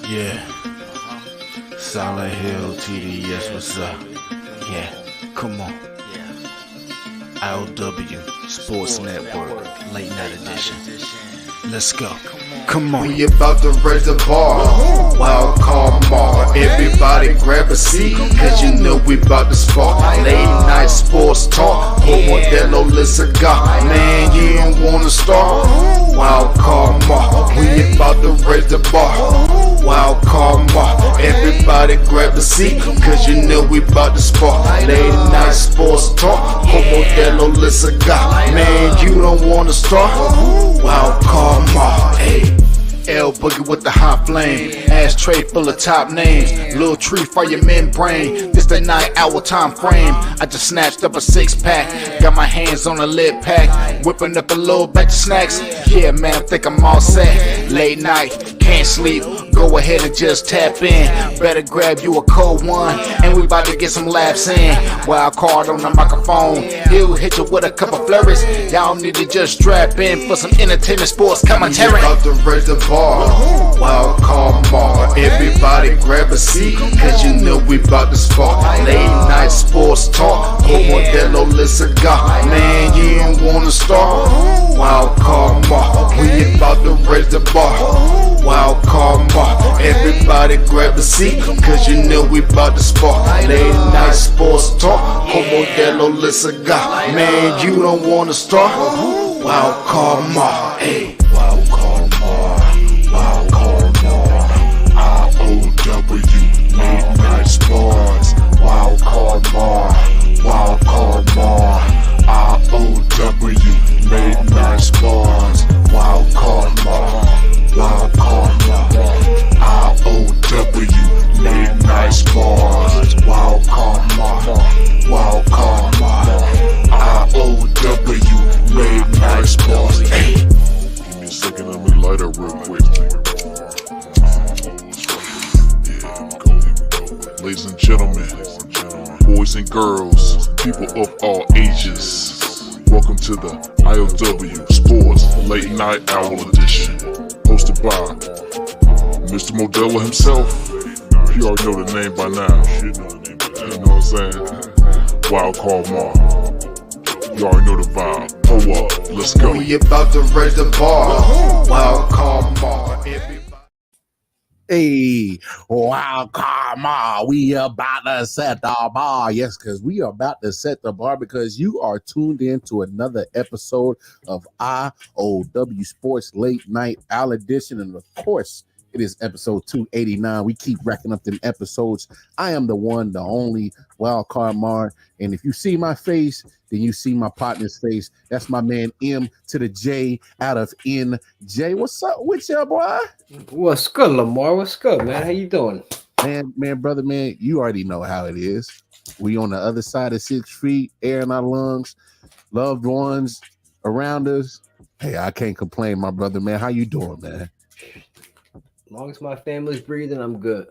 Yeah, Solid Hill TDS, what's up? Yeah, come on. I.O.W. Sports Network, late night edition. Let's go. Come on. We about to raise the bar. Wild card mark. Everybody grab a seat, cause you know we about to spark. Late night sports talk. Modelo Le Cigar. Man, you don't wanna start. Wild card mark. We about to raise the bar. Wild card mark. Everybody grab a seat, cause you know we about to spark. Late night sports talk. Modelo Le Cigar. Man, you don't wanna start. Wild card mark. Hey. L Boogie with the hot flame, ashtray full of top names, little tree for your membrane. This the 9-hour time frame. I just snatched up a 6-pack, got my hands on a lid pack, whipping up a little batch of snacks. Yeah, man, I think I'm all set. Late night, can't sleep. Go ahead and just tap in. Better grab you a cold one, and we about to get some laps in. Wild card on the microphone, he'll hit you with a couple flurries. Y'all need to just strap in for some entertainment sports commentary. We about to raise the bar. Wild card mark. Everybody grab a seat, cause you know we about to spark. Late night sports talk. Modelo Le Cigar. Man, you don't wanna start. Wild card mark. We about to raise the bar. Wild card mark. Everybody grab a seat, cause you know we about to spark. Late night sports talk. Modelo Le Cigar. Man, you don't wanna start. Wild card mark. Hey. Wild card mark. Wild card mark. I.O.W. Late night sports. Wild card mark. Wild card mark. I.O.W. Late night sports. Wild card mark. Wild card mark. I.O.W. Late night sports. Wild card mark. Wild card mark. I.O.W. Late night sports. Hey. Give me a second, let me light up real quick. Ladies and gentlemen, boys and girls, people of all ages, welcome to the I.O.W. Sports Late Night Hour Edition, hosted by Mr. Modelo himself. You already know the name by now. You know what I'm saying? Wild Card Mark. You already know the vibe. Pull up, let's go. We about to raise the bar. Wild card mark. Hey, wow, come on. We about to set the bar. Yes, because we are about to set the bar because you are tuned in to another episode of I.O.W. Sports Late Night Hour Edition. And of course, it is episode 289. We keep racking up them episodes. I am the one, the only Wild Card Mar. And if you see my face, then you see my partner's face. That's my man M to the J out of NJ. What's up with you, boy? What's good, Lamar? What's good, man? How you doing? Man, brother, man, you already know how it is. We on the other side of 6 feet, air in our lungs, loved ones around us. Hey, I can't complain, my brother, man. How you doing, man? As long as my family's breathing, I'm good.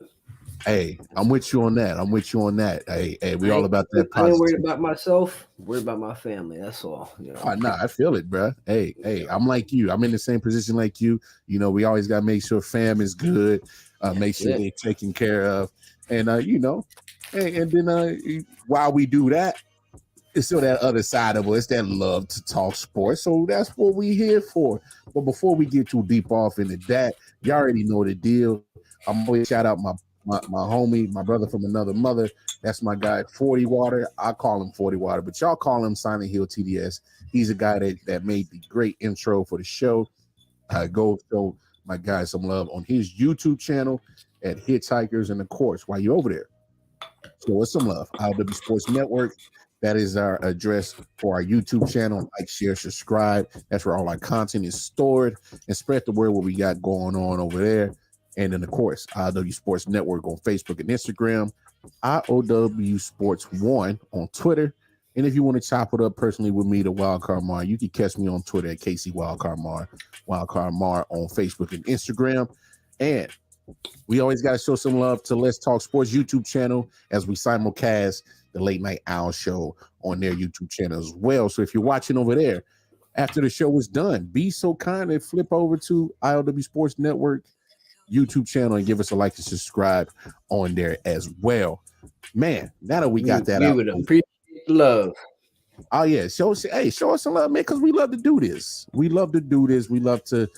Hey, I'm with you on that. Hey, we all about that. I ain't worried about myself. I'm worried about my family. That's all. You know? I feel it, bro. Hey, I'm like you. I'm in the same position like you. You know, we always got to make sure fam is good. Make sure they're taken care of. And, and then while we do that, it's still that other side of it. It's that love to talk sports. So that's what we here for. But before we get too deep off into that, you already know the deal. I'm always shout out my homie, my brother from another mother. That's my guy, 40 Water. I call him 40 Water, but y'all call him Silent Hill TDS. He's a guy that made the great intro for the show. Go show my guy some love on his YouTube channel at Hitchhikers. And of course, while you're over there, show us some love. I.O.W. Sports Network. That is our address for our YouTube channel. Like, share, subscribe. That's where all our content is stored. And spread the word what we got going on over there. And then, of course, I.O.W. Sports Network on Facebook and Instagram. I.O.W. Sports 1 on Twitter. And if you want to chop it up personally with me, the Wildcard Mar, you can catch me on Twitter at KC Wildcard Mar. Wildcard Mar on Facebook and Instagram. And we always got to show some love to Let's Talk Sports YouTube channel as we simulcast the Late Night Owl show on their YouTube channel as well. So if you're watching over there, after the show is done, be so kind and flip over to I.O.W. Sports Network YouTube channel and give us a like and subscribe on there as well. Man, now that we got that we out, would appreciate the love. oh yeah, show us some love, man, because we love to do this. We love to do this. We love to,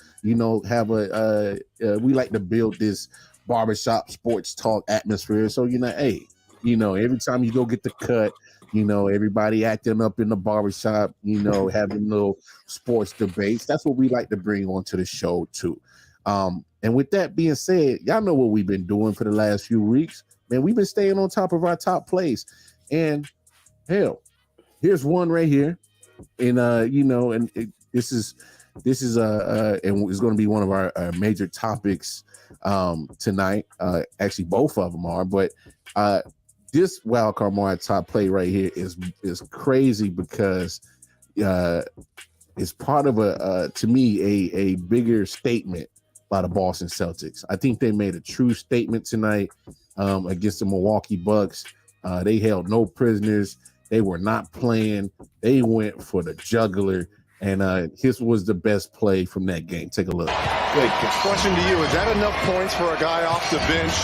have we like to build this barbershop sports talk atmosphere. So hey, every time you go get the cut, everybody acting up in the barbershop, having little sports debates. That's what we like to bring onto the show too. And with that being said, y'all know what we've been doing for the last few weeks. Man, we've been staying on top of our top plays. And hell, here's one right here. And this is and it's going to be one of our major topics tonight. Actually, both of them are, but this wildcard market top play right here is crazy because it's part of to me a bigger statement by the Boston Celtics. I think they made a true statement tonight against the Milwaukee Bucks. They held no prisoners. They were not playing. They went for the jugular, and his was the best play from that game. Take a look. Good. Question to you: is that enough points for a guy off the bench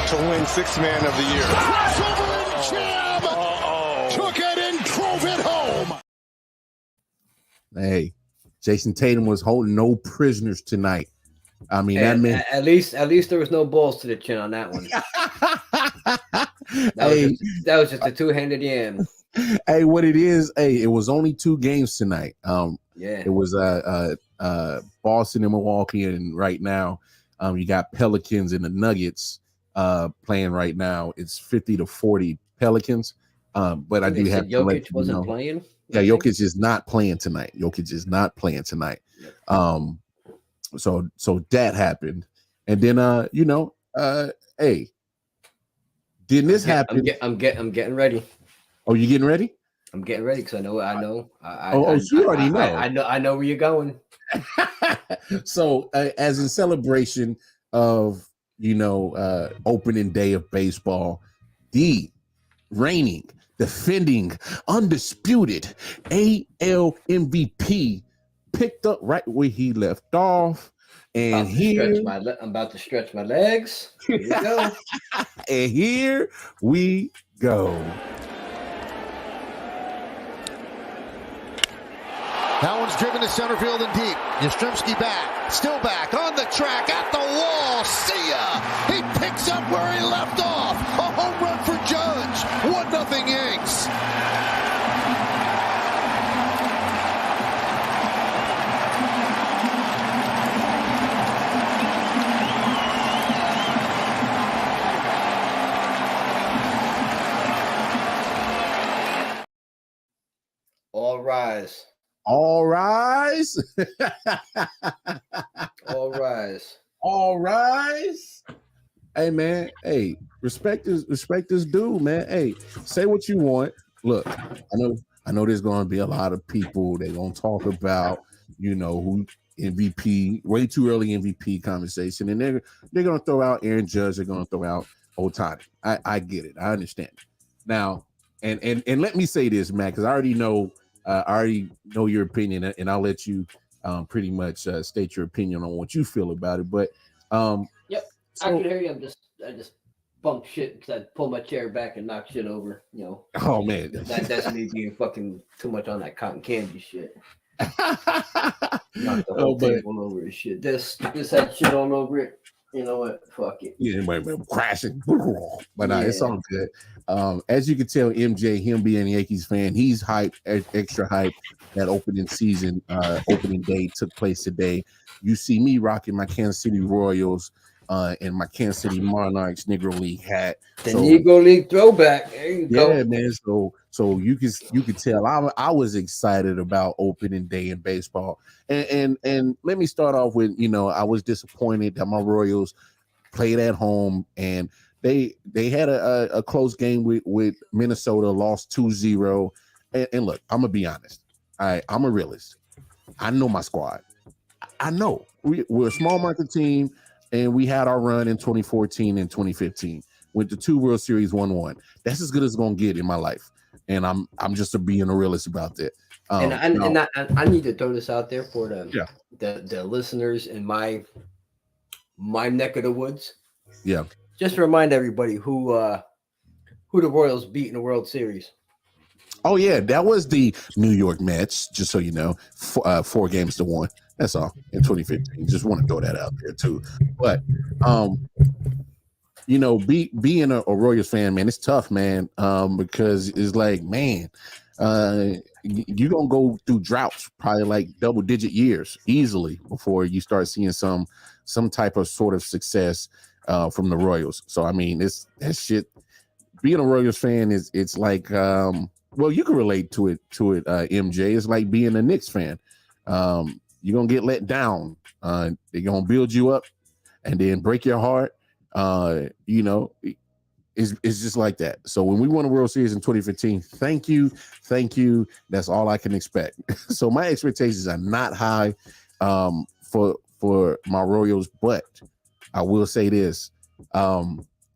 to win Sixth Man of the Year? Crossover and jam. Took it and drove it home. Hey, Jason Tatum was holding no prisoners tonight. I mean, that meant at least there was no balls to the chin on that one. That was just a two-handed yam. Hey, what it is? Hey, it was only 2 games tonight. Yeah, it was Boston and Milwaukee, and right now, you got Pelicans and the Nuggets playing right now. It's 50-40 Pelicans. But I do have to let Jokic wasn't playing. Yeah, Jokic is not playing tonight. So that happened, and then hey, didn't this happen? I'm getting ready. Oh, you getting ready? I'm getting ready because I know. You already know. I know where you're going. So, as in celebration of opening day of baseball, the reigning, defending, undisputed AL MVP picked up right where he left off, and I'm about to stretch my legs. Here we go. And here we go. That one's driven to center field and deep. Yastrzemski back, still back, on the track, at the wall. See ya! He picks up where he left off. A home run for Judge. 1-0 Yanks. All rise. All rise. All rise. All rise. Hey man, hey, respect this dude, man. Hey, say what you want. Look, I know there's gonna be a lot of people they're gonna talk about, who MVP, way too early MVP conversation, and they're gonna throw out Aaron Judge, they're gonna throw out Ohtani. I get it, I understand. Now, and let me say this, man, because I already know your opinion, and I'll let you pretty much state your opinion on what you feel about it. But yep, so, I can hear you. I just bumped shit because I pulled my chair back and knocked shit over. Oh man, that's me being fucking too much on that cotton candy shit. Knocked the whole table over and shit. This had shit all over it. You know what? Fuck it. Yeah, crashing. But it's all good. As you can tell, MJ, him being a Yankees fan, he's hyped, extra hyped. That opening day took place today. You see me rocking my Kansas City Royals and my Kansas City Monarchs Negro League hat. The Negro League throwback. There you go. Yeah, man. So you could tell I was excited about opening day in baseball. And let me start off with, I was disappointed that my Royals played at home, and they had a close game with Minnesota, lost 2-0. And look, I'm gonna be honest. I'm a realist. I know my squad. I know we're a small market team, and we had our run in 2014 and 2015. Went to 2 World Series, 1-1. That's as good as it's gonna get in my life. And I'm just being a realist about that. I need to throw this out there for the listeners and my my neck of the woods. Yeah. Just to remind everybody who the Royals beat in the World Series. Oh yeah, that was the New York Mets. Just so you know, 4-1. That's all in 2015. Just want to throw that out there too. But being a Royals fan, man, it's tough, man. Because it's like, man, you're gonna go through droughts, probably like double-digit years easily before you start seeing some type of sort of success from the Royals. So I mean, that shit. Being a Royals fan it's like well, you can relate to it, MJ. It's like being a Knicks fan. You're gonna get let down. They're gonna build you up and then break your heart. It's just like that. So when we won the World Series in 2015, thank you. That's all I can expect. So my expectations are not high for my Royals, but I will say this.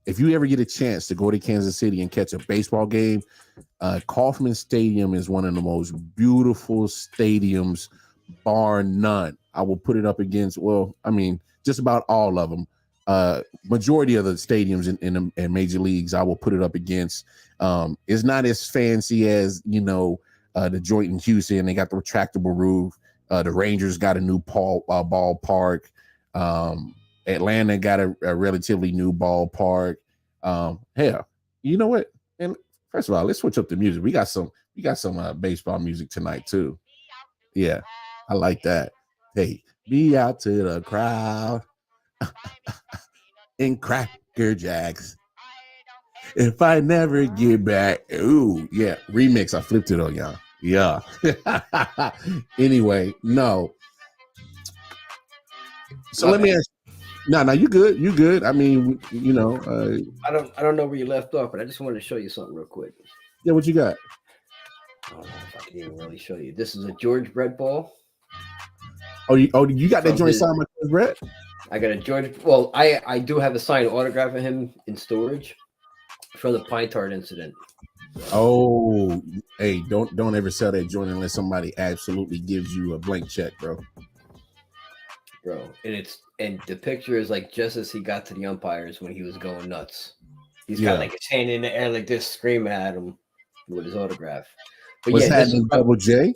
If you ever get a chance to go to Kansas City and catch a baseball game, Kauffman Stadium is one of the most beautiful stadiums, bar none. I will put it up against, just about all of them. Majority of the stadiums in major leagues, I will put it up against. It's not as fancy as, the joint in Houston. They got the retractable roof. The Rangers got a new ballpark. Atlanta got a relatively new ballpark. Hell, you know what? And first of all, let's switch up the music. We got some baseball music tonight too. Yeah, I like that. Hey, be out to the crowd in Cracker Jacks. If I never get back, ooh, yeah, remix. I flipped it on y'all. Yeah. Anyway, no. So let me ask. No, you good. You good. I mean, I don't know where you left off, but I just wanted to show you something real quick. Yeah, what you got? I don't know if I can even really show you. This is a George Brett ball. Oh, you got that joint signed by George Brett? I got a George. Well, I do have a signed autograph of him in storage from the Pine Tart incident. Oh, hey, don't ever sell that joint unless somebody absolutely gives you a blank check, bro. And the picture is like just as he got to the umpires when he was going nuts. He's got like his hand in the air like this, screaming at him with his autograph. But was that in Double J?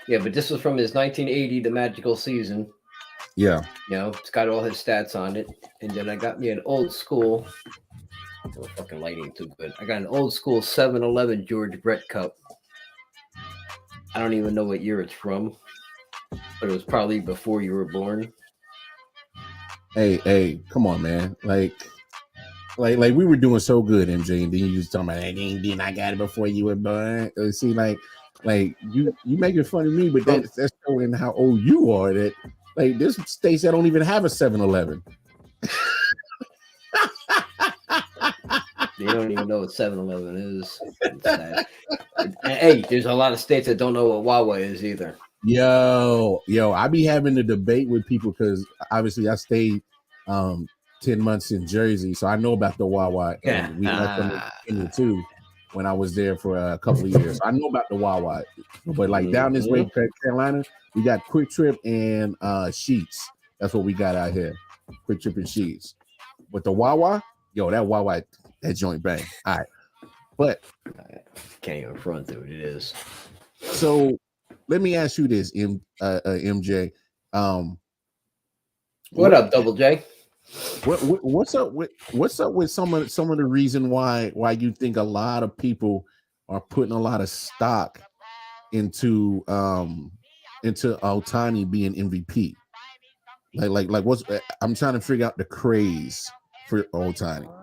Yeah, but this was from his 1980, the magical season. Yeah. It's got all his stats on it. And then I got me an old school. Oh, fucking lighting too good. I got an old school 7-Eleven George Brett cup. I don't even know what year it's from, but it was probably before you were born. Hey, come on, man. Like we were doing so good, MJ, and then you just talking about, hey, then I got it before you were born. See, like you making fun of me, but that's showing how old you are. That like there's states that don't even have a 7-Eleven. They don't even know what 7-Eleven is. And, hey, there's a lot of states that don't know what Wawa is either. Yo, I be having a debate with people because obviously I stayed 10 months in Jersey, so I know about the Wawa. And we left them in Virginia too when I was there for a couple of years. I know about the Wawa, but like down this way, Carolina, we got Quick Trip and Sheets. That's what we got out here, Quick Trip and Sheets. But the Wawa, that Wawa, that joint bang. All right, but can't even front through it. It is. So let me ask you this, MJ. What up, Double J? What's up with some of the reason why you think a lot of people are putting a lot of stock into Ohtani being MVP? Like what's I'm trying to figure out the craze for Ohtani.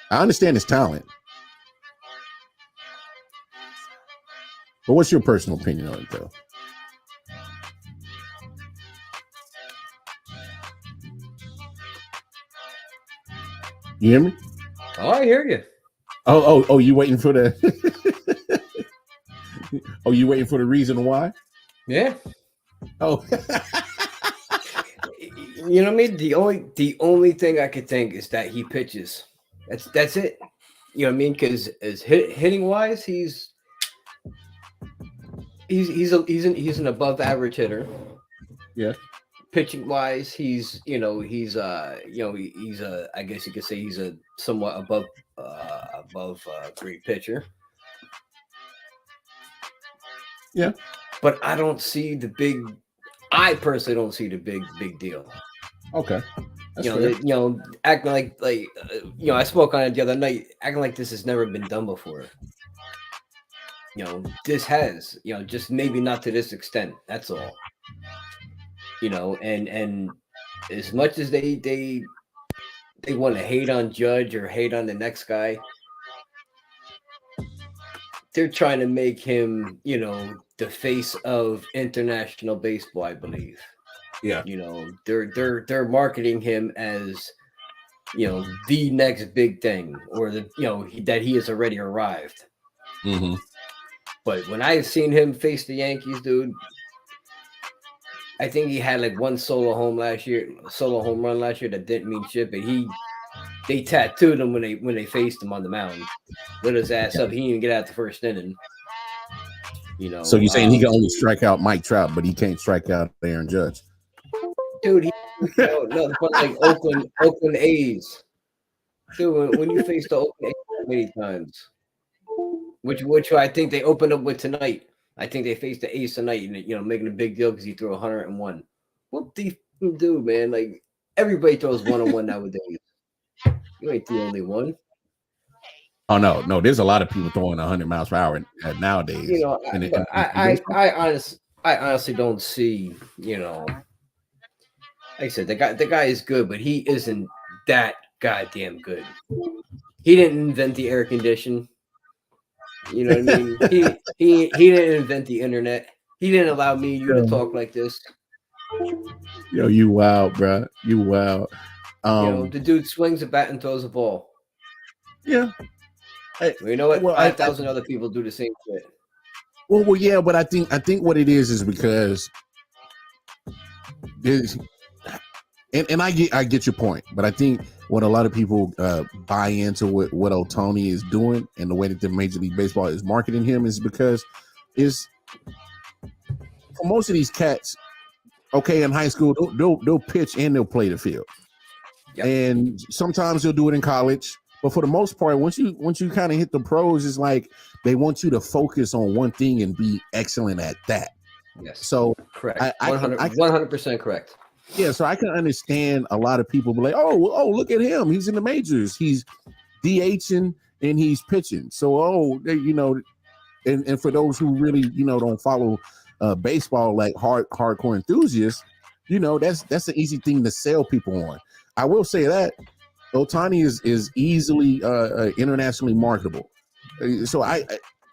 I understand his talent, but what's your personal opinion on it, though? You hear me? Oh, I hear you. Oh, you waiting for the you waiting for the reason why? Yeah. Oh. You know what I mean? The only thing I could think is that he pitches. That's it. You know what I mean? Because as hitting wise, he's an above average hitter. Yeah. pitching wise, he's I guess you could say he's a somewhat above great pitcher. Yeah. But I don't see the big. I personally don't see the big deal. Okay. That's fair. Acting like I spoke on it the other night, acting like this has never been done before. This has, just maybe not to this extent. That's all. And as much as they want to hate on Judge or hate on the next guy, they're trying to make him, the face of international baseball, I believe. Yeah. They're marketing him as, the next big thing, or that he has already arrived. Mm-hmm. But when I've seen him face the Yankees, dude, I think he had like one solo home run last year that didn't mean shit, but they tattooed him when they faced him on the mound. Lit his ass up. He didn't even get out the first inning. So you're saying he can only strike out Mike Trout, but he can't strike out Aaron Judge? Dude, like Oakland A's. Dude, when you face the Oakland A's many times, which I think they opened up with tonight. I think they faced the A's tonight, and making a big deal because he threw 101. What do you do, man? Like everybody throws 101 nowadays. You ain't the only one. Oh no, there's a lot of people throwing 100 miles per hour nowadays. I honestly don't see. Like I said, the guy is good, but he isn't that goddamn good. He didn't invent the air condition. You know what I mean? He didn't invent the internet. He didn't allow me and you to talk like this. Yo, you wild, bro. You wild. The dude swings a bat and throws a ball. Yeah. Well, you know what? 5,000 other people do the same shit. Well, yeah, but I think what it is because and I get your point, but I think what a lot of people buy into what Ohtani is doing and the way that the Major League Baseball is marketing him is because for most of these cats, okay, in high school they'll pitch and they'll play the field, and sometimes they'll do it in college. But for the most part, once you kind of hit the pros, it's like they want you to focus on one thing and be excellent at that. Yes. So correct. 100% correct. Yeah, so I can understand a lot of people be like, oh, look at him. He's in the majors. He's DHing and he's pitching. So, and for those who really, don't follow baseball like hardcore enthusiasts, that's an easy thing to sell people on. I will say that Ohtani is easily internationally marketable. So I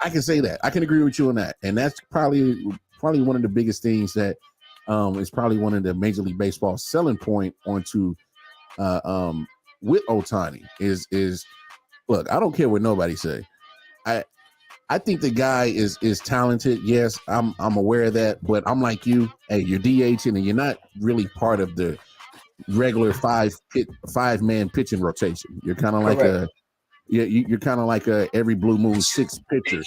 can say that. I can agree with you on that. And that's probably one of the biggest things that is probably one of the Major League Baseball selling point onto with Ohtani is look, I don't care what nobody say. I think the guy is talented. Yes, I'm aware of that, but I'm like you. Hey, you're DHing and you're not really part of the regular five-man pitching rotation. You're kind of like you're kind of like a every blue moon 6 pitcher.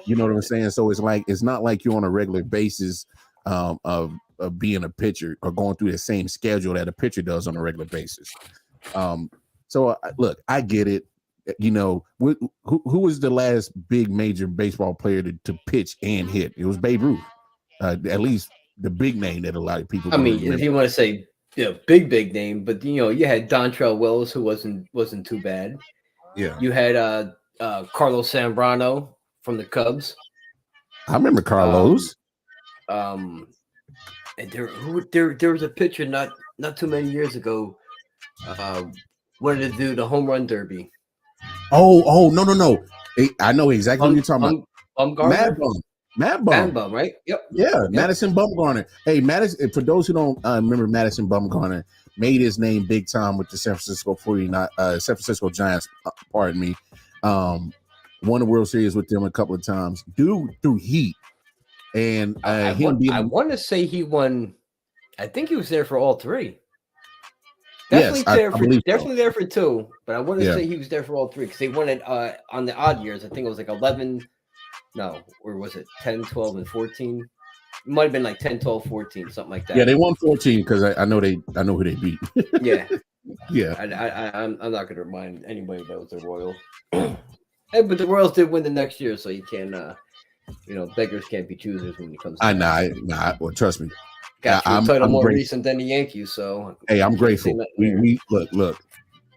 You know what I'm saying? So it's not like you're on a regular basis of being a pitcher or going through the same schedule that a pitcher does on a regular basis. So look, I get it. Who was the last big major baseball player to pitch and hit? It was Babe Ruth. At least the big name that a lot of people. I mean, remember. If you want to say big name, but you had Dontrell Wells, who wasn't too bad. Yeah. You had Carlos Zambrano from the Cubs. I remember Carlos. And there was a pitcher not too many years ago. Wanted to do the home run derby. Oh no! I know exactly what you're talking about. Mad Bum, right? Yep. Yeah, Madison Bumgarner. Hey, Madison. For those who don't remember, Madison Bumgarner made his name big time with the San Francisco Giants. Pardon me. Won the World Series with them a couple of times. Dude threw heat, and I want to say he won. I think he was there for all 3. Definitely there for 2, but I want to say he was there for all 3 because they won it on the odd years. I think it was like 11. No, or was it 10, 12, and 14? It might have been like 10, 12, 14, something like that. Yeah, they won 14 because I know who they beat. Yeah. Yeah. I'm not going to remind anybody that was the Royals. Hey, but the Royals did win the next year, so you can, beggars can't be choosers when it comes to Nah, well, trust me. Got you a I'm title more grateful. recent than the Yankees, so Hey, I'm can't grateful. say nothing there. We look.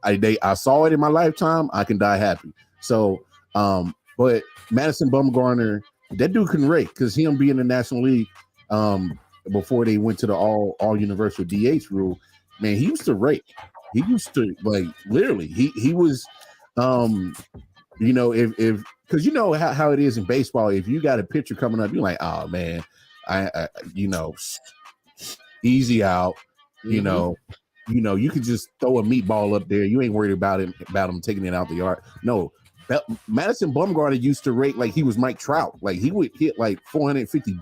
I saw it in my lifetime. I can die happy. So, but Madison Bumgarner, that dude can rake because him being in the National League, before they went to the all universal DH rule, man, he used to rake. He used to like literally. He was, if because you know how it is in baseball. If you got a pitcher coming up, you're like, oh man, I easy out. Mm-hmm. You could just throw a meatball up there. You ain't worried about him taking it out the yard. No, Madison Bumgarner used to rate like he was Mike Trout. Like he would hit like 450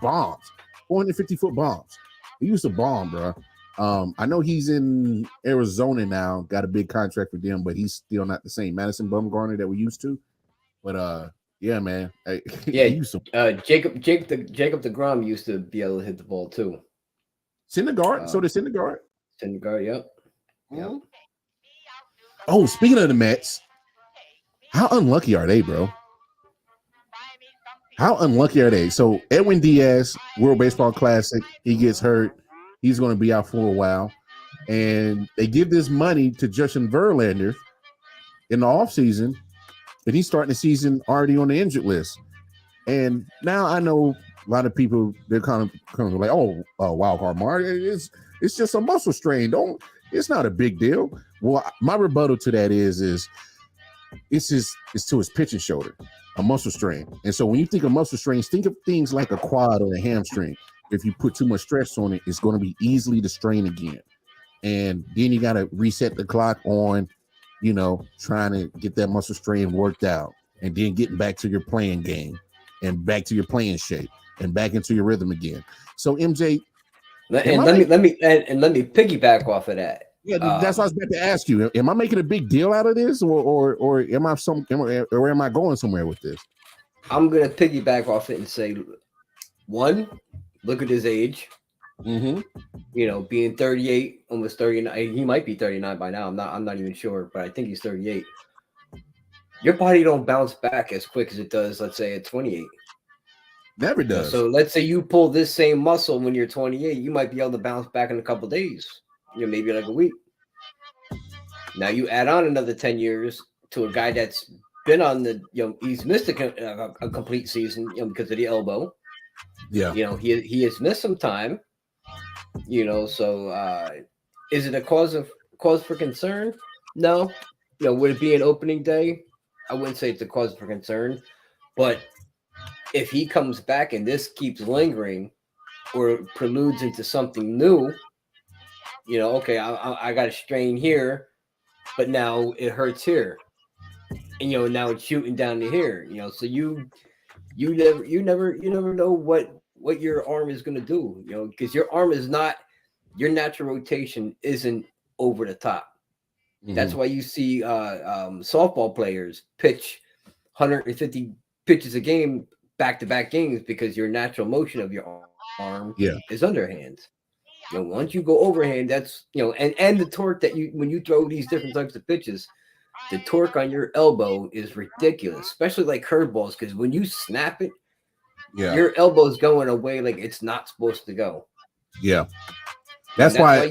foot bombs. He used to bomb, bro. I know he's in Arizona now, got a big contract with them, but he's still not the same Madison Bumgarner that we used to. But yeah, man. Yeah, Jacob DeGrom used to be able to hit the ball too. Syndergaard. So does Syndergaard. Syndergaard, yep. Mm-hmm. Oh, speaking of the Mets, how unlucky are they, bro? How unlucky are they? So Edwin Diaz, World Baseball Classic, he gets hurt. He's going to be out for a while. And they give this money to Justin Verlander in the offseason, and he's starting the season already on the injured list. And now I know a lot of people, they're kind of like, wild card mark. It's just a muscle strain. It's not a big deal. Well, my rebuttal to that is it's to his pitching shoulder, a muscle strain. And so when you think of muscle strains, think of things like a quad or a hamstring. If you put too much stress on it, it's going to be easily to strain again. And then you got to reset the clock on, trying to get that muscle strain worked out, and then getting back to your playing game and back to your playing shape and back into your rhythm again. So MJ, let me piggyback off of that. Yeah, that's what I was about to ask you. Am I making a big deal out of this, or am I going somewhere with this? I'm gonna piggyback off it and say, one, look at his age. Mm-hmm. Being 38, almost 39. He might be 39 by now. I'm not even sure, but I think he's 38. Your body don't bounce back as quick as it does, let's say, at 28. Never does. So let's say you pull this same muscle when you're 28, you might be able to bounce back in a couple of days. Maybe like a week. Now you add on another 10 years to a guy that's been on the, he's missed a complete season, because of the elbow. Yeah. He has missed some time. So is it a cause for concern? No. Would it be an opening day? I wouldn't say it's a cause for concern, but if he comes back and this keeps lingering or preludes into something new, okay, I got a strain here, but now it hurts here, and now it's shooting down to here. So you never know what your arm is going to do. Because your arm is not, your natural rotation isn't over the top. Mm-hmm. That's why you see softball players pitch 150 pitches a game, back-to-back games, because your natural motion of your arm is underhand. Once you go overhand, that's and the torque that when you throw these different types of pitches, the torque on your elbow is ridiculous, especially like curveballs, because when you snap it, your elbow's going away like it's not supposed to go. Yeah, that's why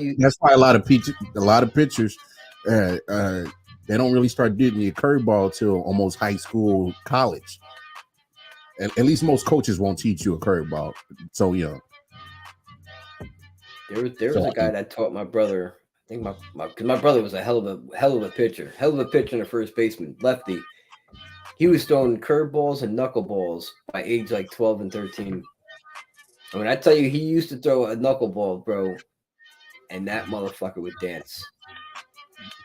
a lot of pitchers, they don't really start getting your curveball till almost high school, college. At least most coaches won't teach you a curveball so young. There was a guy that taught my brother. I think because my brother was a hell of a pitcher and a first baseman, lefty. He was throwing curveballs and knuckleballs by age like 12 and 13. And when I tell you, he used to throw a knuckleball, bro, and that motherfucker would dance.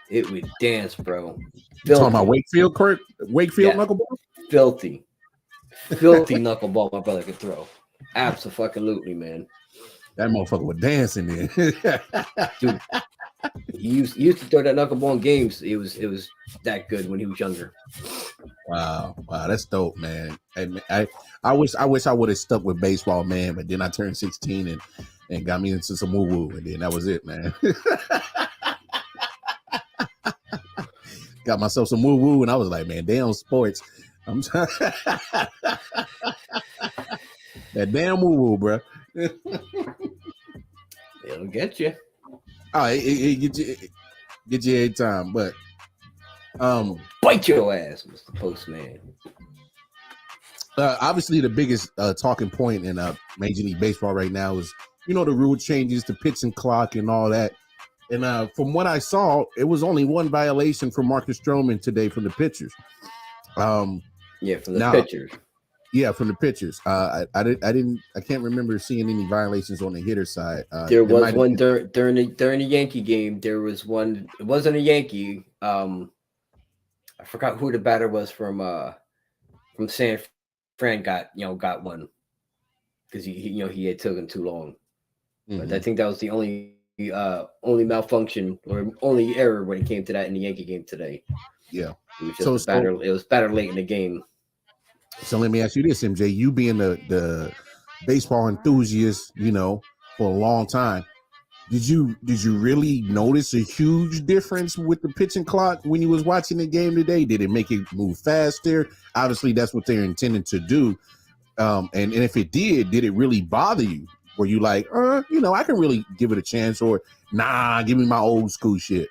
It would dance, bro. You talking about Wakefield knuckleball? Filthy knuckleball my brother could throw. Absolutely, man. That motherfucker was dancing there. Dude, he used to throw that knuckleball in games. It was that good when he was younger. Wow, that's dope, man. And I wish I would have stuck with baseball, man. But then I turned 16 and got me into some woo woo, and then that was it, man. Got myself some woo woo, and I was like, man, damn sports. I'm trying that damn woo woo, bro. It'll get you. Oh, it get you every time, but bite your ass, Mr. Postman. Obviously, the biggest talking point in Major League Baseball right now is, the rule changes, the pitching clock, and all that. And from what I saw, it was only one violation for Marcus Stroman today from the pitchers. From the pitchers. Yeah, from the pitchers. I can't remember seeing any violations on the hitter side. There was one during the Yankee game. There was one. It wasn't a Yankee. I forgot who the batter was from San Fran. Got one because he had taken too long. Mm-hmm. But I think that was the only malfunction or only error when it came to that in the Yankee game today. Yeah, it was just it was batter late in the game. So let me ask you this, MJ. You being the baseball enthusiast, for a long time, did you really notice a huge difference with the pitching clock when you was watching the game today? Did it make it move faster? Obviously, that's what they're intending to do. And if it did it really bother you? Were you like, I can really give it a chance, or nah, give me my old school shit?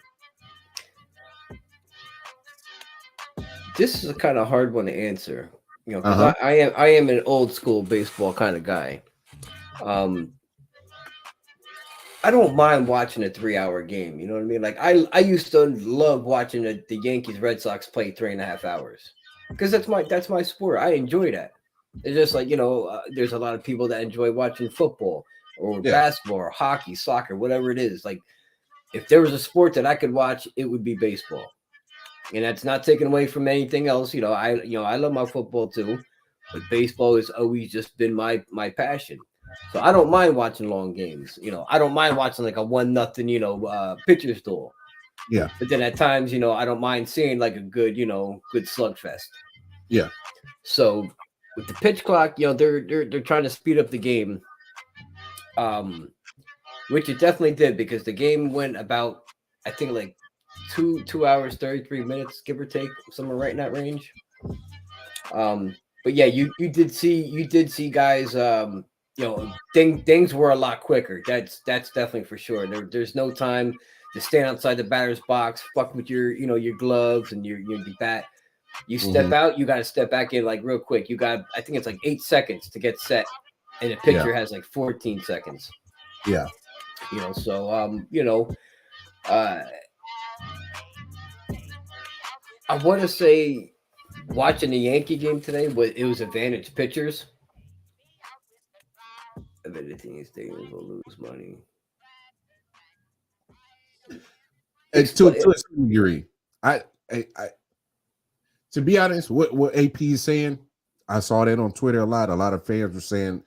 This is a kind of hard one to answer. Because I am an old school baseball kind of guy. I don't mind watching a 3-hour game. You know what I mean? Like I used to love watching the Yankees Red Sox play 3.5 hours because that's my sport. I enjoy that. It's just like there's a lot of people that enjoy watching football or basketball or hockey, soccer, whatever it is. Like if there was a sport that I could watch, it would be baseball. And that's not taken away from anything else. I love my football too, but baseball has always just been my passion. So I don't mind watching long games. I don't mind watching like a 1-0, pitcher's duel. Yeah. But then at times, I don't mind seeing like a good, good slugfest. Yeah. So with the pitch clock, they're trying to speed up the game, which it definitely did because the game went about, I think like 2 hours 33 minutes, give or take, somewhere right in that range. But yeah, you did see guys. Things were a lot quicker. That's definitely for sure. There's no time to stand outside the batter's box, fuck with your gloves and your bat. You step out, you got to step back in like real quick. I think it's like 8 seconds to get set, and the pitcher has like 14 seconds. Yeah. I want to say watching the Yankee game today, it was advantage pitchers. If anything, stadiums will lose money. It's to a certain degree. I to be honest, what AP is saying, I saw that on Twitter a lot. A lot of fans were saying,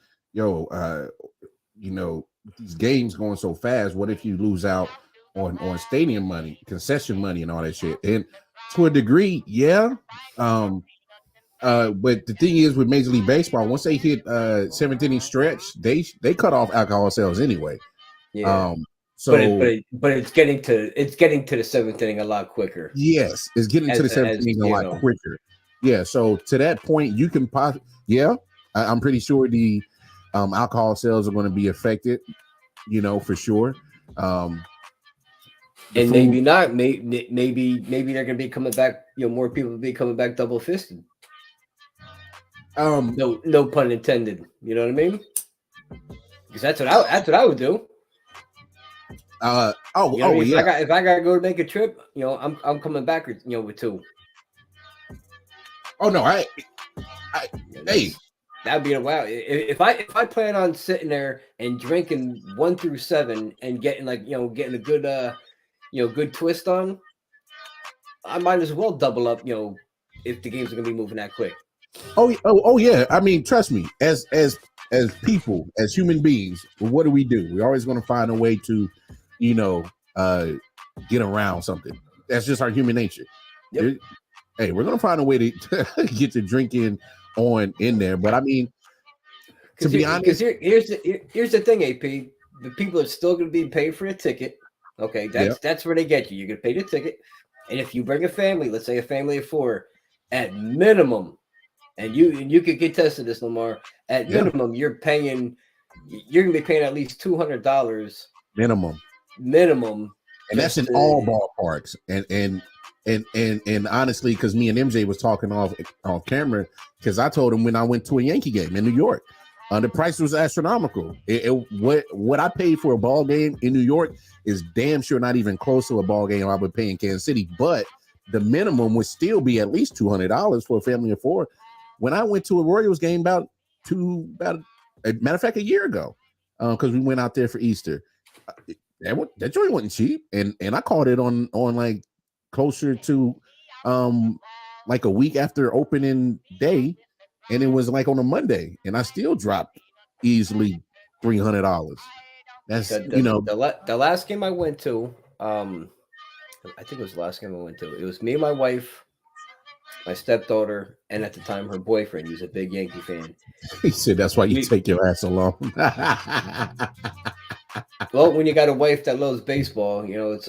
these games going so fast. What if you lose out on stadium money, concession money, and all that shit? And to a degree, yeah. But the thing is, with Major League Baseball, once they hit 7th inning stretch, they cut off alcohol sales anyway. Yeah. But it's getting to the 7th inning a lot quicker. Yes, it's getting to the 7th inning a lot quicker. Yeah. So to that point, you can I'm pretty sure the alcohol sales are going to be affected. For sure. And maybe not. Maybe they're going to be coming back. More people will be coming back double fisted. No pun intended. You know what I mean? Because that's what I would do. Yeah. If I gotta go to make a trip, I'm coming back. With 2. Oh no, hey. That'd be a wow. If I plan on sitting there and drinking 1 through 7 and getting getting a good good twist on, I might as well double up. If the games are gonna be moving that quick. Oh yeah. I mean, trust me. As people, as human beings, what do? We're always going to find a way to, get around something. That's just our human nature. Yep. hey, we're gonna find a way to get the drinking on in there. But I mean, to be honest, here's the thing, AP. The people are still going to be paid for a ticket. Okay, that's where they get you. You're going to pay the ticket, and if you bring a family, let's say a family of 4, at minimum, and you could get tested this, Lamar. At minimum, you're going to be paying at least $200 minimum, and that's in all ballparks. And honestly, because me and MJ was talking off camera, because I told him when I went to a Yankee game in New York, the price was astronomical. What I paid for a ball game in New York is damn sure not even close to a ball game I would pay in Kansas City. But the minimum would still be at least $200 for a family of 4. When I went to a Royals game about a matter of fact, a year ago, because we went out there for Easter, that joint wasn't cheap, and I caught it on like closer to like a week after opening day, and it was like on a Monday, and I still dropped easily $300. That's the last game I went to. I think it was the last game I went to. It was me and my wife, my stepdaughter, and at the time her boyfriend. He was a big Yankee fan. He said that's why you take your ass along. Well, when you got a wife that loves baseball, it's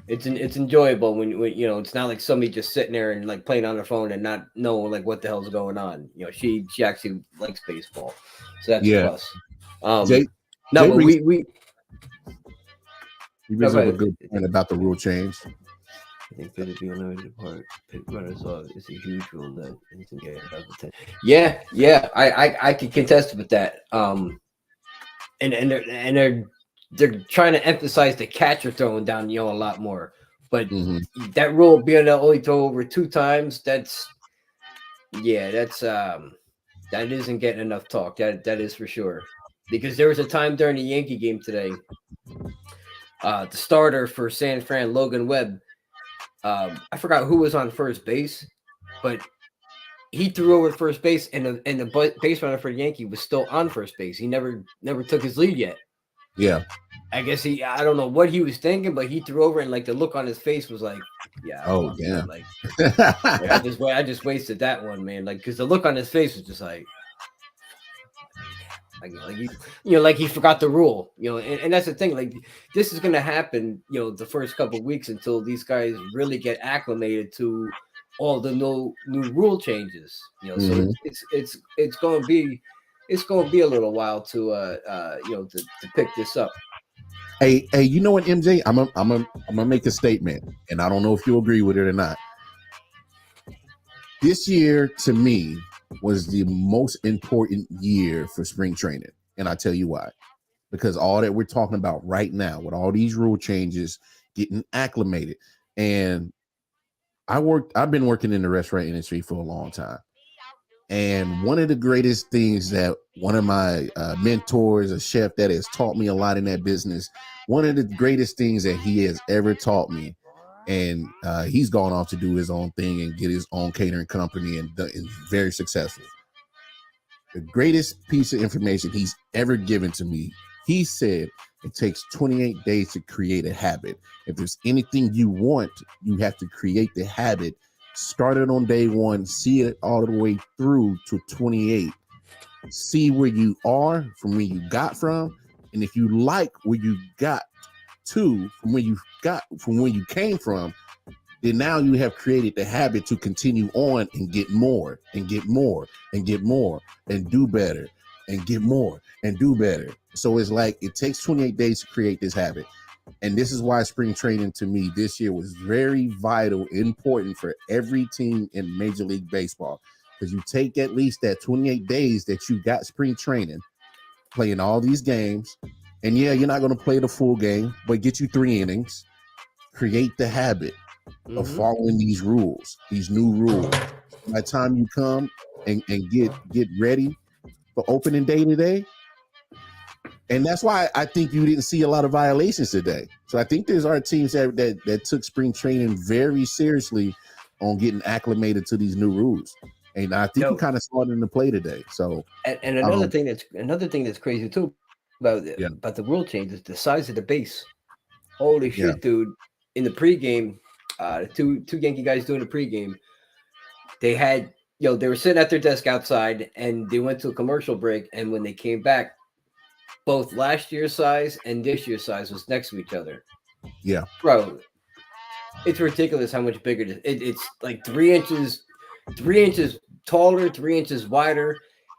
it's enjoyable when it's not like somebody just sitting there and like playing on their phone and not knowing like what the hell's going on. She actually likes baseball, so that's a plus. You raised up a good point about the rule change. I think for the unlimited part, runners off is a huge rule that isn't getting above the 10. Yeah, I can contest with that. And they're trying to emphasize the catcher throwing down a lot more. But that rule being able to only throw over 2 times, that isn't getting enough talk. That is for sure. Because there was a time during the Yankee game today, the starter for San Fran, Logan Webb, I forgot who was on first base, but he threw over first base, and the base runner for the Yankee was still on first base. He never took his lead yet. Yeah, I guess I don't know what he was thinking, but he threw over, and like the look on his face was like, yeah. Oh damn! Like I just wasted that one, man. Like because the look on his face was just like he forgot the rule, and that's the thing. Like this is gonna happen, the first couple of weeks until these guys really get acclimated to all the new rule changes. So it's going to be a little while to pick this up. Hey, you know what, MJ? I'm gonna make a statement, and I don't know if you agree with it or not. This year, to me, was the most important year for spring training, and I'll tell you why. Because all that we're talking about right now, with all these rule changes, getting acclimated, and I've been working in the restaurant industry for a long time. And one of the greatest things that one of my mentors, a chef that has taught me a lot in that business, one of the greatest things that he has ever taught me, and he's gone off to do his own thing and get his own catering company and is very successful. The greatest piece of information he's ever given to me, he said it takes 28 days to create a habit. If there's anything you want, you have to create the habit. Start it on day 1, see it all the way through to 28. See where you are from where you got from, and if you like where you got to from where you came from, then now you have created the habit to continue on and get more and get more and get more and do better and get more and do better. So it's like it takes 28 days to create this habit. And this is why spring training to me this year was very vital, important for every team in Major League Baseball. Because you take at least that 28 days that you got spring training, playing all these games. And yeah, you're not going to play the full game, but get you 3 innings. Create the habit of following these rules, these new rules. By the time you come and get ready for opening day today. And that's why I think you didn't see a lot of violations today. So I think there's our teams that took spring training very seriously on getting acclimated to these new rules. And I think you kind of saw it in the play today. So and another thing that's crazy too about the rule change is the size of the base. Holy shit, dude. In the pregame, the two Yankee guys doing the pregame. They had, they were sitting at their desk outside, and they went to a commercial break. And when they came back, both last year's size and this year's size was next to each other. Yeah, Bro, it's ridiculous how much bigger it is. It's like 3 inches taller, 3 inches wider.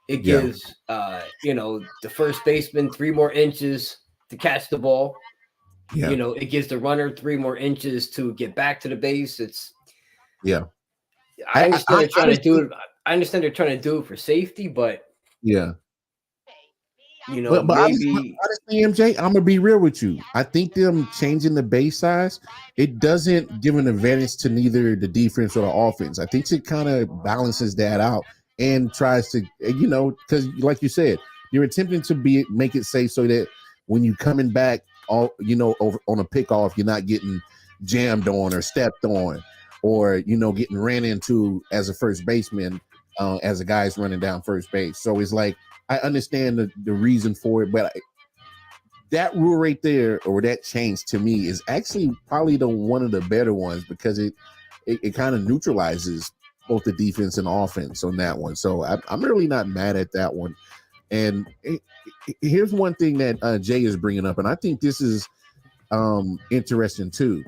It gives the first baseman 3 more inches to catch the ball. yeah. It gives the runner 3 more inches to get back to the base. I understand they're trying to do it. I understand they're trying to do it for safety, but yeah. but honestly, MJ, I'm gonna be real with you. I think them changing the base size, it doesn't give an advantage to neither the defense or the offense. I think it kind of balances that out and tries to, because like you said, you're attempting to make it safe so that when you coming back, over on a pickoff, you're not getting jammed on or stepped on, or getting ran into as a first baseman as a guy's running down first base. So it's like, I understand the reason for it, but that rule right there, or that change to me, is actually probably one of the better ones, because it kind of neutralizes both the defense and offense on that one. So I'm really not mad at that one. And here's one thing that Jay is bringing up, and I think this is interesting too.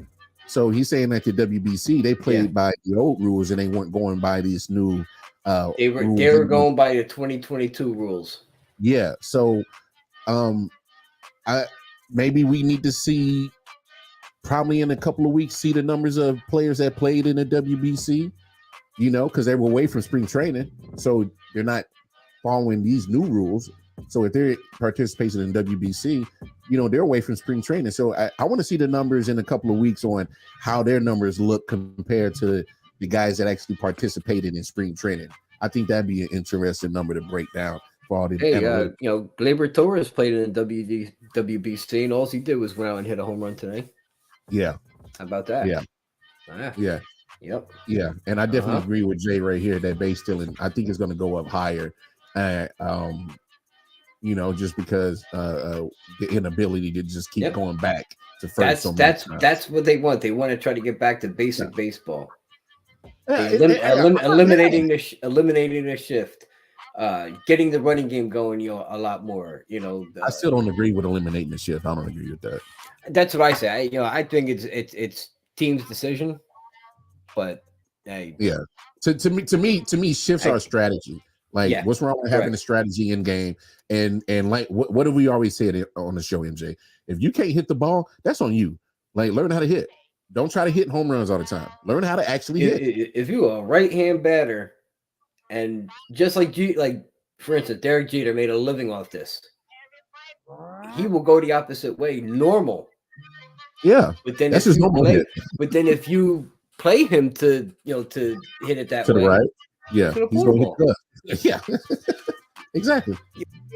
So he's saying that the WBC, they played by the old rules and they weren't going by these new. They were going by the 2022 rules. Yeah, so maybe we need to see, probably in a couple of weeks, see the numbers of players that played in the WBC, because they were away from spring training, so they're not following these new rules. So if they're participating in WBC, they're away from spring training. So I want to see the numbers in a couple of weeks on how their numbers look compared to the guys that actually participated in spring training. I think that'd be an interesting number to break down for all the. Gleyber Torres played in the WBC, and all he did was went out and hit a home run today. Yeah. How about that? Yeah. Yeah. Yep. Yeah. And I definitely agree with Jay right here that base stealing, I think it's going to go up higher. Just because the inability to just keep going back to first. That's what they want. They want to try to get back to basic baseball. Eliminating the shift, getting the running game going, a lot more. I still don't agree with eliminating the shift. I don't agree with that. That's what I say. I think it's team's decision, but hey, yeah. To me, shifts are a strategy. Like, what's wrong with having a strategy in game? And like, what have we always said on the show, MJ? If you can't hit the ball, that's on you. Like, learn how to hit. Don't try to hit home runs all the time. Learn how to actually hit. If you're a right-hand batter, and just like for instance, Derek Jeter made a living off this, he will go the opposite way, normal. Yeah, but then that's his normal hit. But then if you play him to hit it that to way, the right, yeah, he's going to hit yeah, exactly.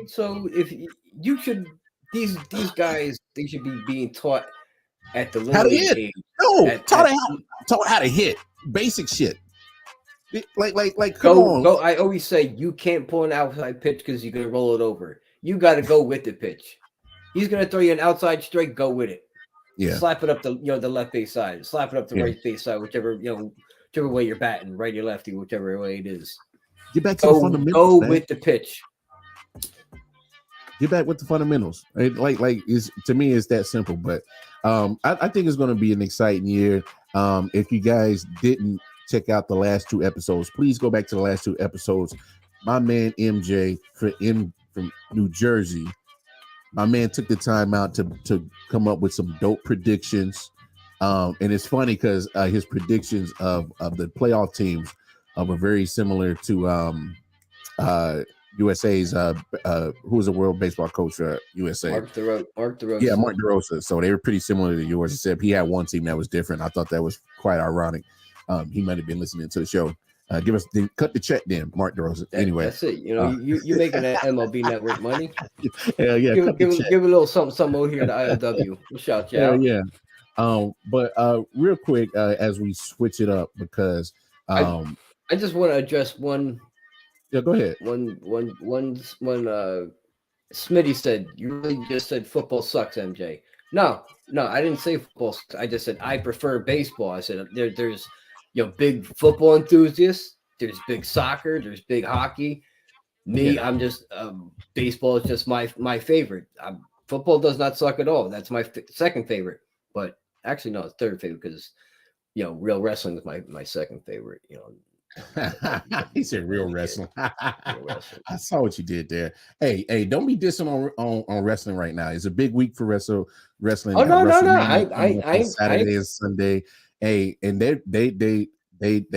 So if you should, these guys, they should be being taught at the how to hit. Taught how to hit. Basic shit. Like come on. Go. I always say you can't pull an outside pitch because you're gonna roll it over. You got to go with the pitch. He's gonna throw you an outside strike. Go with it. Yeah. Slap it up the left base side. Slap it up the right base side. Whichever way you're batting, righty or lefty, whichever way it is. Get back to the fundamentals. Go with the pitch. Get back with the fundamentals. Like is to me, it's that simple. But I think it's going to be an exciting year. If you guys didn't check out the last 2 episodes, please go back to the last 2 episodes. My man MJ from New Jersey, my man took the time out to come up with some dope predictions. And it's funny because his predictions of the playoff teams were very similar to USA's who was the world baseball coach for USA? Mark DeRosa. Yeah, Mark DeRosa. So they were pretty similar to yours, except he had one team that was different. I thought that was quite ironic. He might have been listening to the show. Cut the check then, Mark DeRosa. Anyway, that's it. You're making that MLB Network money. Hell yeah. Give a little something over here to I.O.W. We'll shout you out. Yeah. But real quick, as we switch it up, because I just want to address one. Yeah, go ahead. When Smitty said, you really just said football sucks, MJ. No, I didn't say football. I just said I prefer baseball. I said there's big football enthusiasts. There's big soccer. There's big hockey. Me, I'm just baseball is just my favorite. Football does not suck at all. That's my second favorite. But actually, no, it's third favorite because real wrestling is my second favorite. He said real wrestling. Real wrestling. I saw what you did there. Hey, don't be dissing on wrestling right now. It's a big week for wrestling. Oh no. I Saturday and Sunday. Hey, and they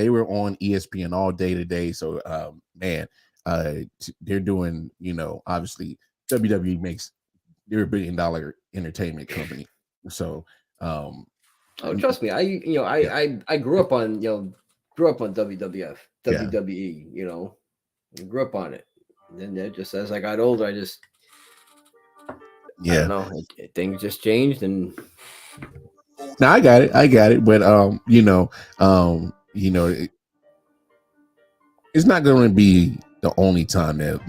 were on ESPN all day today. So man, they're doing, obviously WWE makes, they're $1 billion entertainment company. So trust me, I grew up on WWF, WWE, I grew up on it. And then just as I got older, I don't know, things just changed. And now I got it. But it's not going to be the only time that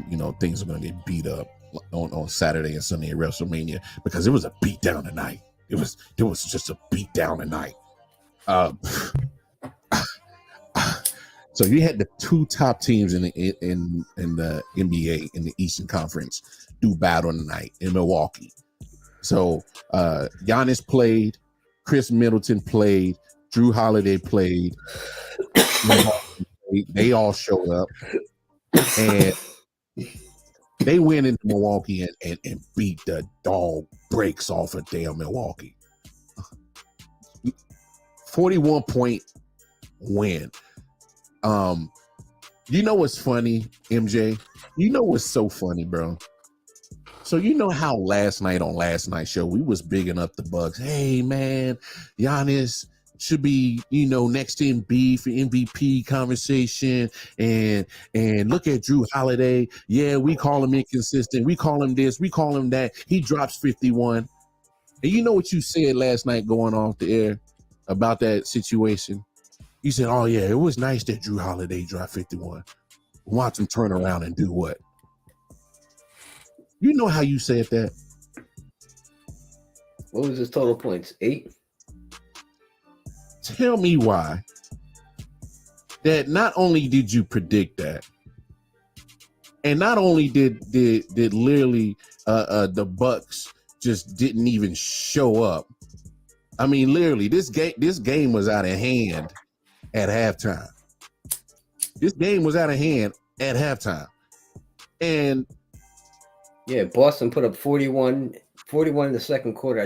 things are going to get beat up on Saturday and Sunday at WrestleMania, because it was a beat down tonight. It was just a beat down tonight. So you had the two top teams in the NBA in the Eastern Conference do battle tonight in Milwaukee. So Giannis played, Chris Middleton played, Drew Holiday played. They all showed up, and they went into Milwaukee and beat the dog breaks off of damn Milwaukee. 41-point win. You know what's funny, MJ? You know what's so funny, bro? So you know how last night's show we was bigging up the Bucks. Hey man, Giannis should be, next to Embiid for MVP conversation, and look at Drew Holiday. Yeah, we call him inconsistent. We call him this. We call him that. He drops 51. And you know what you said last night going off the air about that situation? You said, "Oh yeah, it was nice that Drew Holiday dropped 51. Watch him turn around and do what?" You know how you said that? What was his total points? 8? Tell me why that not only did you predict that, and not only did literally the Bucks just didn't even show up. I mean, literally, this game was out of hand at halftime. This game was out of hand at halftime. And yeah, Boston put up 41 in the second quarter.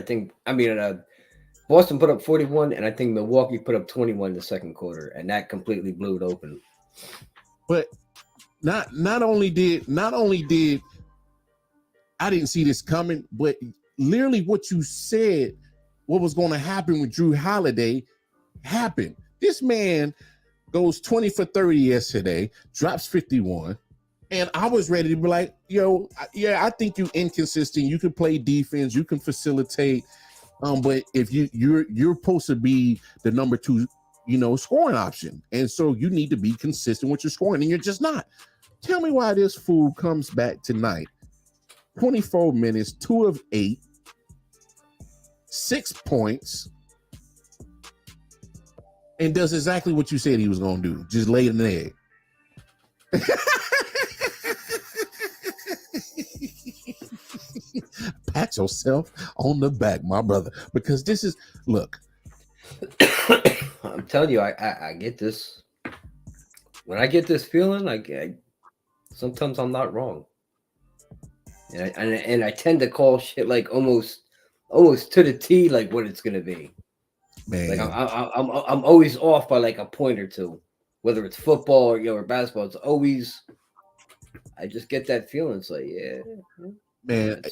Boston put up 41, and I think Milwaukee put up 21 in the second quarter, and that completely blew it open. But not only did I didn't see this coming, but literally what you said, what was going to happen with Drew Holiday, happened. This man goes 20 for 30 yesterday, drops 51. And I was ready to be like, I think you inconsistent. You can play defense, you can facilitate. But if you're supposed to be the number 2, scoring option. And so you need to be consistent with your scoring, and you're just not. Tell me why this fool comes back tonight. 24 minutes, 2 of 8, 6 points, and does exactly what you said he was going to do. Just lay an egg. Pat yourself on the back, my brother, because this is, look. I'm telling you, I get this. When I get this feeling, I sometimes I'm not wrong, and I tend to call shit like almost to the T, like what it's gonna be. Man, like I'm always off by like a point or two, whether it's football or basketball. It's always, I just get that feeling. It's like, yeah, man.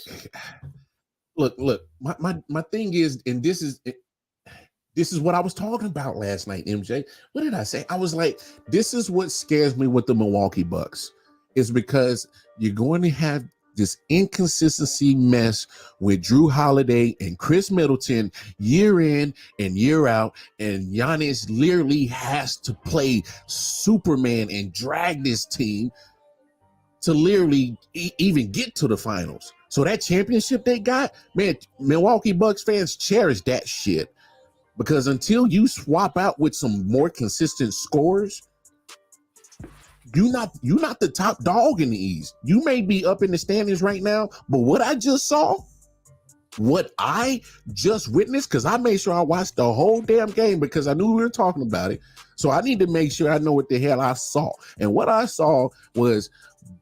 Look. My thing is, and this is what I was talking about last night, MJ. What did I say? I was like, this is what scares me with the Milwaukee Bucks, is because you're going to have this inconsistency mess with Drew Holiday and Chris Middleton year in and year out, and Giannis literally has to play Superman and drag this team to literally even get to the finals. So that championship they got, man, Milwaukee Bucks fans cherish that shit. Because until you swap out with some more consistent scores, you're not the top dog in the East. You may be up in the standings right now, but what I just witnessed, because I made sure I watched the whole damn game because I knew we were talking about it. So I need to make sure I know what the hell I saw. And what I saw was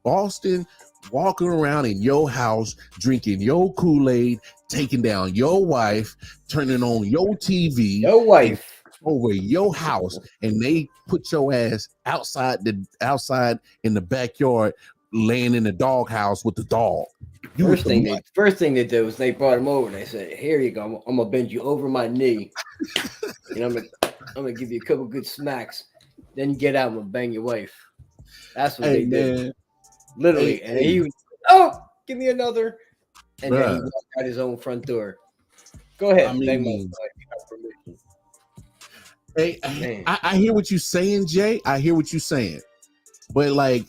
Boston walking around in your house, drinking your Kool-Aid, taking down your wife, turning on your TV. Your wife. Over your house, and they put your ass outside in the backyard, laying in the doghouse with the dog. First thing they did was they brought him over. And they said, "Here you go. I'm gonna bend you over my knee, and I'm gonna give you a couple good smacks. Then get out and we'll bang your wife." That's what they did, literally. And he was, give me another, and then he walked out his own front door. Go ahead, Hey, I hear what you're saying, Jay. I hear what you're saying, but like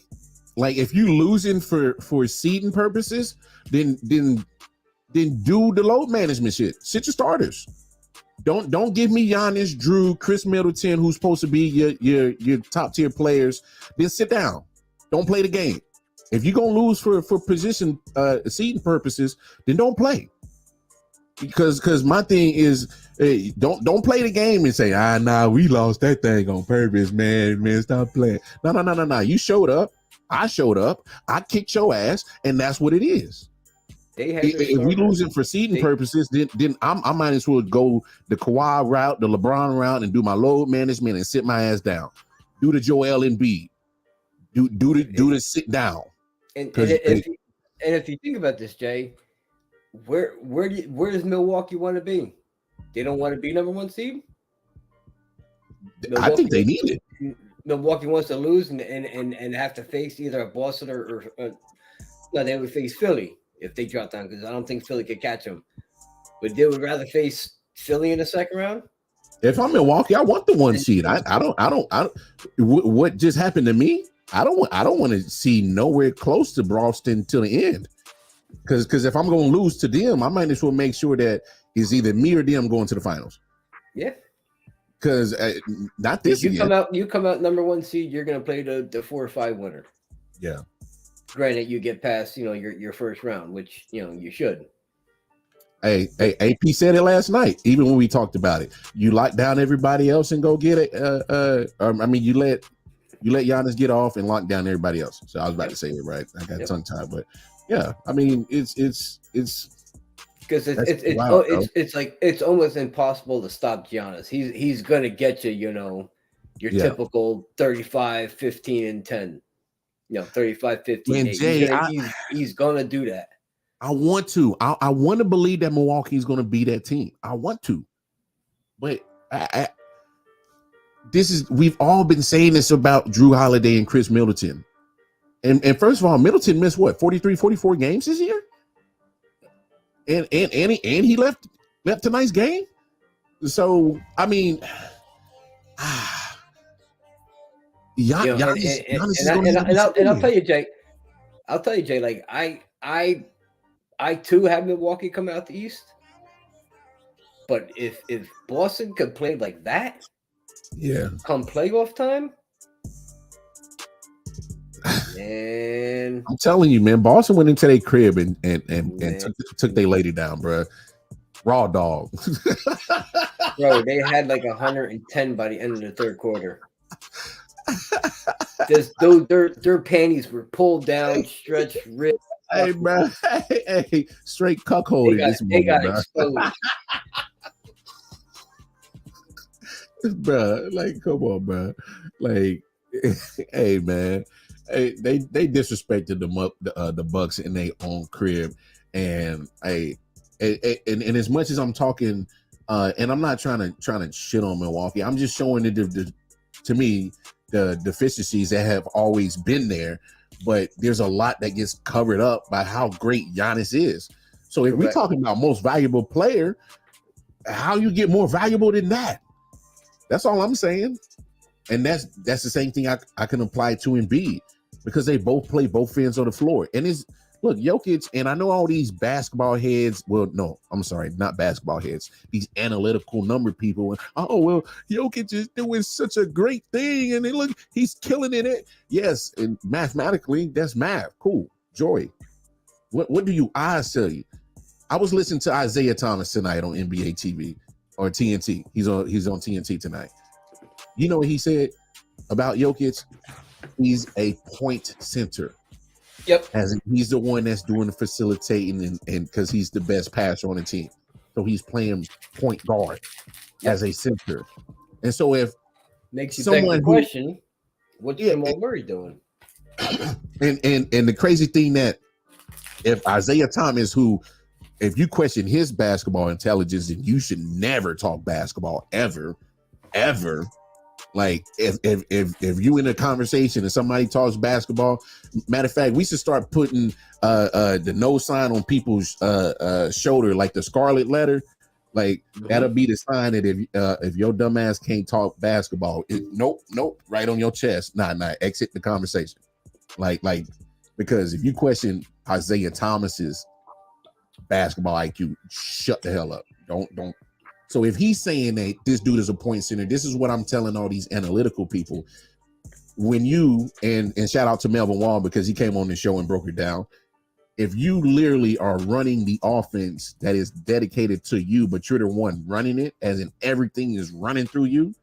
if you losing for seeding purposes, then do the load management shit. Sit your starters. Don't give me Giannis, Drew, Chris Middleton, who's supposed to be your top tier players. Then sit down. Don't play the game. If you're gonna lose for position seeding purposes, then don't play. Because my thing is, hey, don't play the game and say, nah, we lost that thing on purpose, man, stop playing. No. You showed up, I showed up, I kicked your ass, and that's what it is. If we losing for seeding purposes, then I might as well go the Kawhi route, the LeBron route, and do my load management and sit my ass down. Do the Joel Embiid. Do the sit down. And if you think about this, Jay, where does Milwaukee want to be? They don't want to be number one seed. I think they need it. Milwaukee wants to lose and have to face either a Boston or no, they would face Philly if they drop down, because I don't think Philly could catch them. But they would rather face Philly in the second round. If I'm Milwaukee, I want the one seed. I don't. What just happened to me? I don't want to see nowhere close to Boston till the end. Because if I'm going to lose to them, I might as well make sure that it's either me or them going to the finals. Yeah. Because not this year. You come out number one seed, you're going to play the 4 or 5 winner. Yeah. Granted, you get past your first round, which you should. Hey, AP said it last night. Even when we talked about it, you lock down everybody else and go get it. You let Giannis get off and lock down everybody else. So I was about to say it right. I got tongue tied, but. Yeah, I mean it's because it's like it's almost impossible to stop Giannis. He's gonna get you, your typical 35, 15, and 10. 35, 15, Man, 8. Jay, He's gonna do that. I want to. I want to believe that Milwaukee is gonna be that team. I want to, but we've all been saying this about Drew Holiday and Chris Middleton. And first of all, Middleton missed 43, 44 games this year? And he left tonight's game? So, I mean, Giannis I'll tell you, Jay, like I too have Milwaukee come out the East. But if Boston could play like that, come playoff time, and I'm telling you, man, Boston went into their crib and took their lady down, bro. Raw dog. Bro, they had like 110 by the end of the third quarter. Just their panties were pulled down, stretched, ripped. Hey, bro. Hey, straight cuckold. They got exposed. Bro, like, come on, bro. Like, hey, man. Hey, they disrespected the Bucks in their own crib, and and as much as I'm talking, and I'm not trying to shit on Milwaukee, I'm just showing to me the deficiencies that have always been there, but there's a lot that gets covered up by how great Giannis is. So if we're talking about most valuable player, how you get more valuable than that? That's all I'm saying, and that's the same thing I can apply to Embiid. Because they both play both ends of the floor. And look, Jokic, and I know all these basketball heads. Well, no, I'm sorry, not basketball heads. These analytical number people. Oh, well, Jokic is doing such a great thing, and look, he's killing it. Yes, and mathematically, that's math. Cool, joy. What do you eyes tell you? I was listening to Isaiah Thomas tonight on NBA TV or TNT. He's on TNT tonight. You know what he said about Jokic? He's a point center. Yep. As he's the one that's doing the facilitating and because he's the best passer on the team. So he's playing point guard as a center. And so if makes you beg the question, what's Jamal Murray doing? And the crazy thing that if Isaiah Thomas, who if you question his basketball intelligence, then you should never talk basketball ever. Like if you in a conversation and somebody talks basketball, matter of fact, we should start putting the no sign on people's shoulder, like the scarlet letter. Like that'll be the sign that if your dumb ass can't talk basketball, nope, right on your chest. Nah, exit the conversation. Like because if you question Isaiah Thomas's basketball IQ, shut the hell up. Don't. So if he's saying that this dude is a point center, this is what I'm telling all these analytical people. When you and shout out to Melvin Wall because he came on the show and broke it down. If you literally are running the offense that is dedicated to you, but you're the one running it, as in everything is running through you,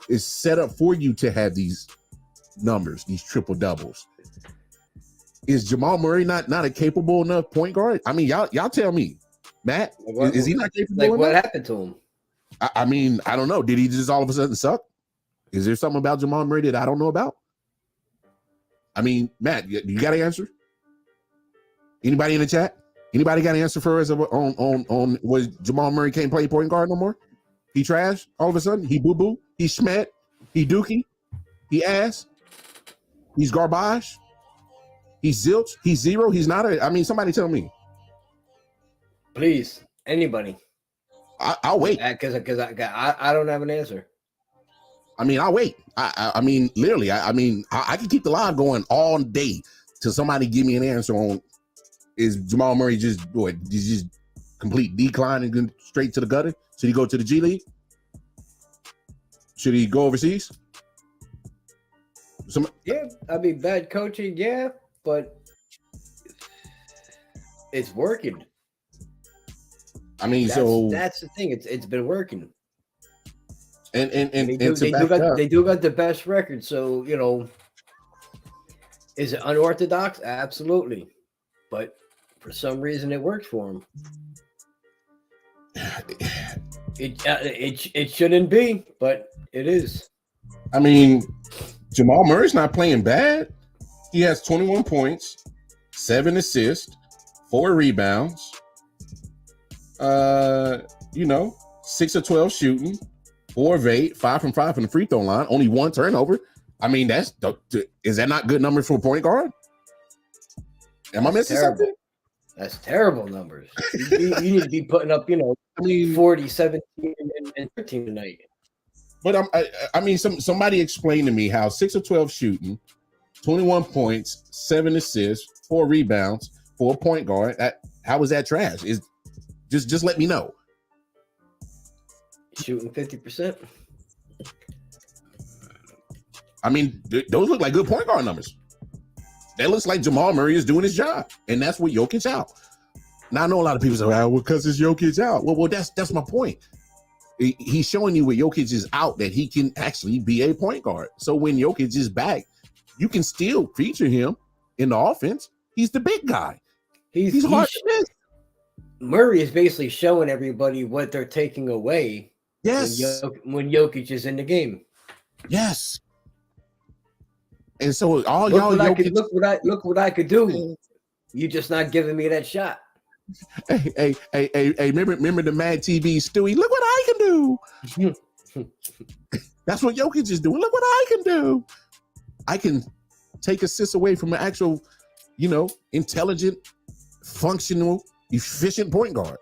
it's set up for you to have these numbers, these triple doubles. Is Jamal Murray not a capable enough point guard? I mean, y'all tell me. Matt, is he not capable? Like what happened to him? I mean, I don't know. Did he just all of a sudden suck? Is there something about Jamal Murray that I don't know about? I mean, Matt, you got an answer? Anybody in the chat? Anybody got an answer for us on was Jamal Murray can't play point guard no more? He trash all of a sudden? He boo-boo? He schmet? He dookie? He ass? He's garbage? He's zilch? He's zero? He's not I mean, somebody tell me. Please, anybody. I'll wait. Because I don't have an answer. I mean, I'll wait. I mean, literally, I mean, I can keep the live going all day till somebody give me an answer on is Jamal Murray just complete decline and go straight to the gutter? Should he go to the G League? Should he go overseas? Yeah, I mean, bad coaching, yeah, but it's working. I mean, that's the thing. It's been working, and they do got the best record. So is it unorthodox? Absolutely, but for some reason it works for him. It shouldn't be, but it is. I mean, Jamal Murray's not playing bad. He has 21 points, 7 assists, 4 rebounds. 6 of 12 shooting, 4 of 8, 5 from 5 from the free throw line, only 1 turnover. I mean, is that not good numbers for a point guard? Am I missing something? That's terrible numbers. You need to be putting up, 40, 17, and 13 tonight. But I mean, somebody explain to me how 6 of 12 shooting, 21 points, 7 assists, 4 rebounds for a point guard. How is that trash? Just let me know. Shooting 50%. I mean, those look like good point guard numbers. That looks like Jamal Murray is doing his job, and that's what Jokic out. Now I know a lot of people say, "Well, because it's Jokic out." Well, that's my point. He's showing you with Jokic is out that he can actually be a point guard. So when Jokic is back, you can still feature him in the offense. He's the big guy. He's hard to miss. Murray is basically showing everybody what they're taking away. Yes, when Jokic is in the game. Yes. And so look what I could do. You're just not giving me that shot. Hey, remember the Mad TV Stewie? Look what I can do. That's what Jokic is doing. Look what I can do. I can take assists away from an actual, intelligent, functional, efficient point guard.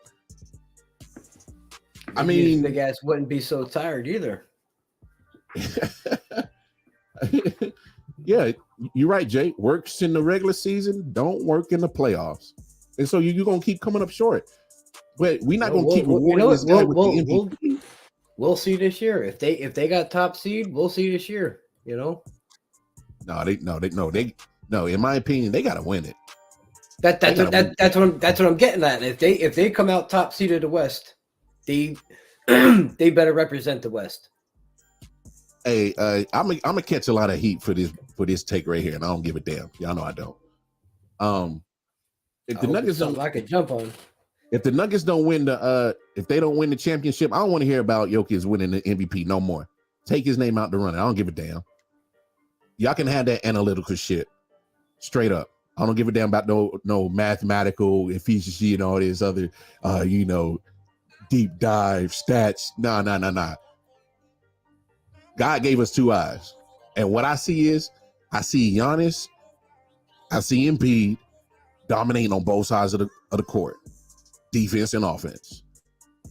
I mean, big ass wouldn't be so tired either. Yeah, You're right, Jay. Works in the regular season, don't work in the playoffs, and so you're gonna keep coming up short. But we're not gonna keep rewarding this guy with the MVP. We'll see this year. If they got top seed, we'll see this year. You know. No. In my opinion, they gotta win it. That's what I'm getting at. If they come out top seed of the West, they they better represent the West. Hey, I'm gonna catch a lot of heat for this take right here, and I don't give a damn. Y'all know I don't. If the Nuggets don't, I could jump on. If the Nuggets don't win if they don't win the championship, I don't want to hear about Jokic winning the MVP no more. Take his name out the running. I don't give a damn. Y'all can have that analytical shit straight up. I don't give a damn about no mathematical efficiency and all this other deep dive stats. Nah. God gave us two eyes. And what I see is I see Giannis, I see Embiid dominating on both sides of the court, defense and offense.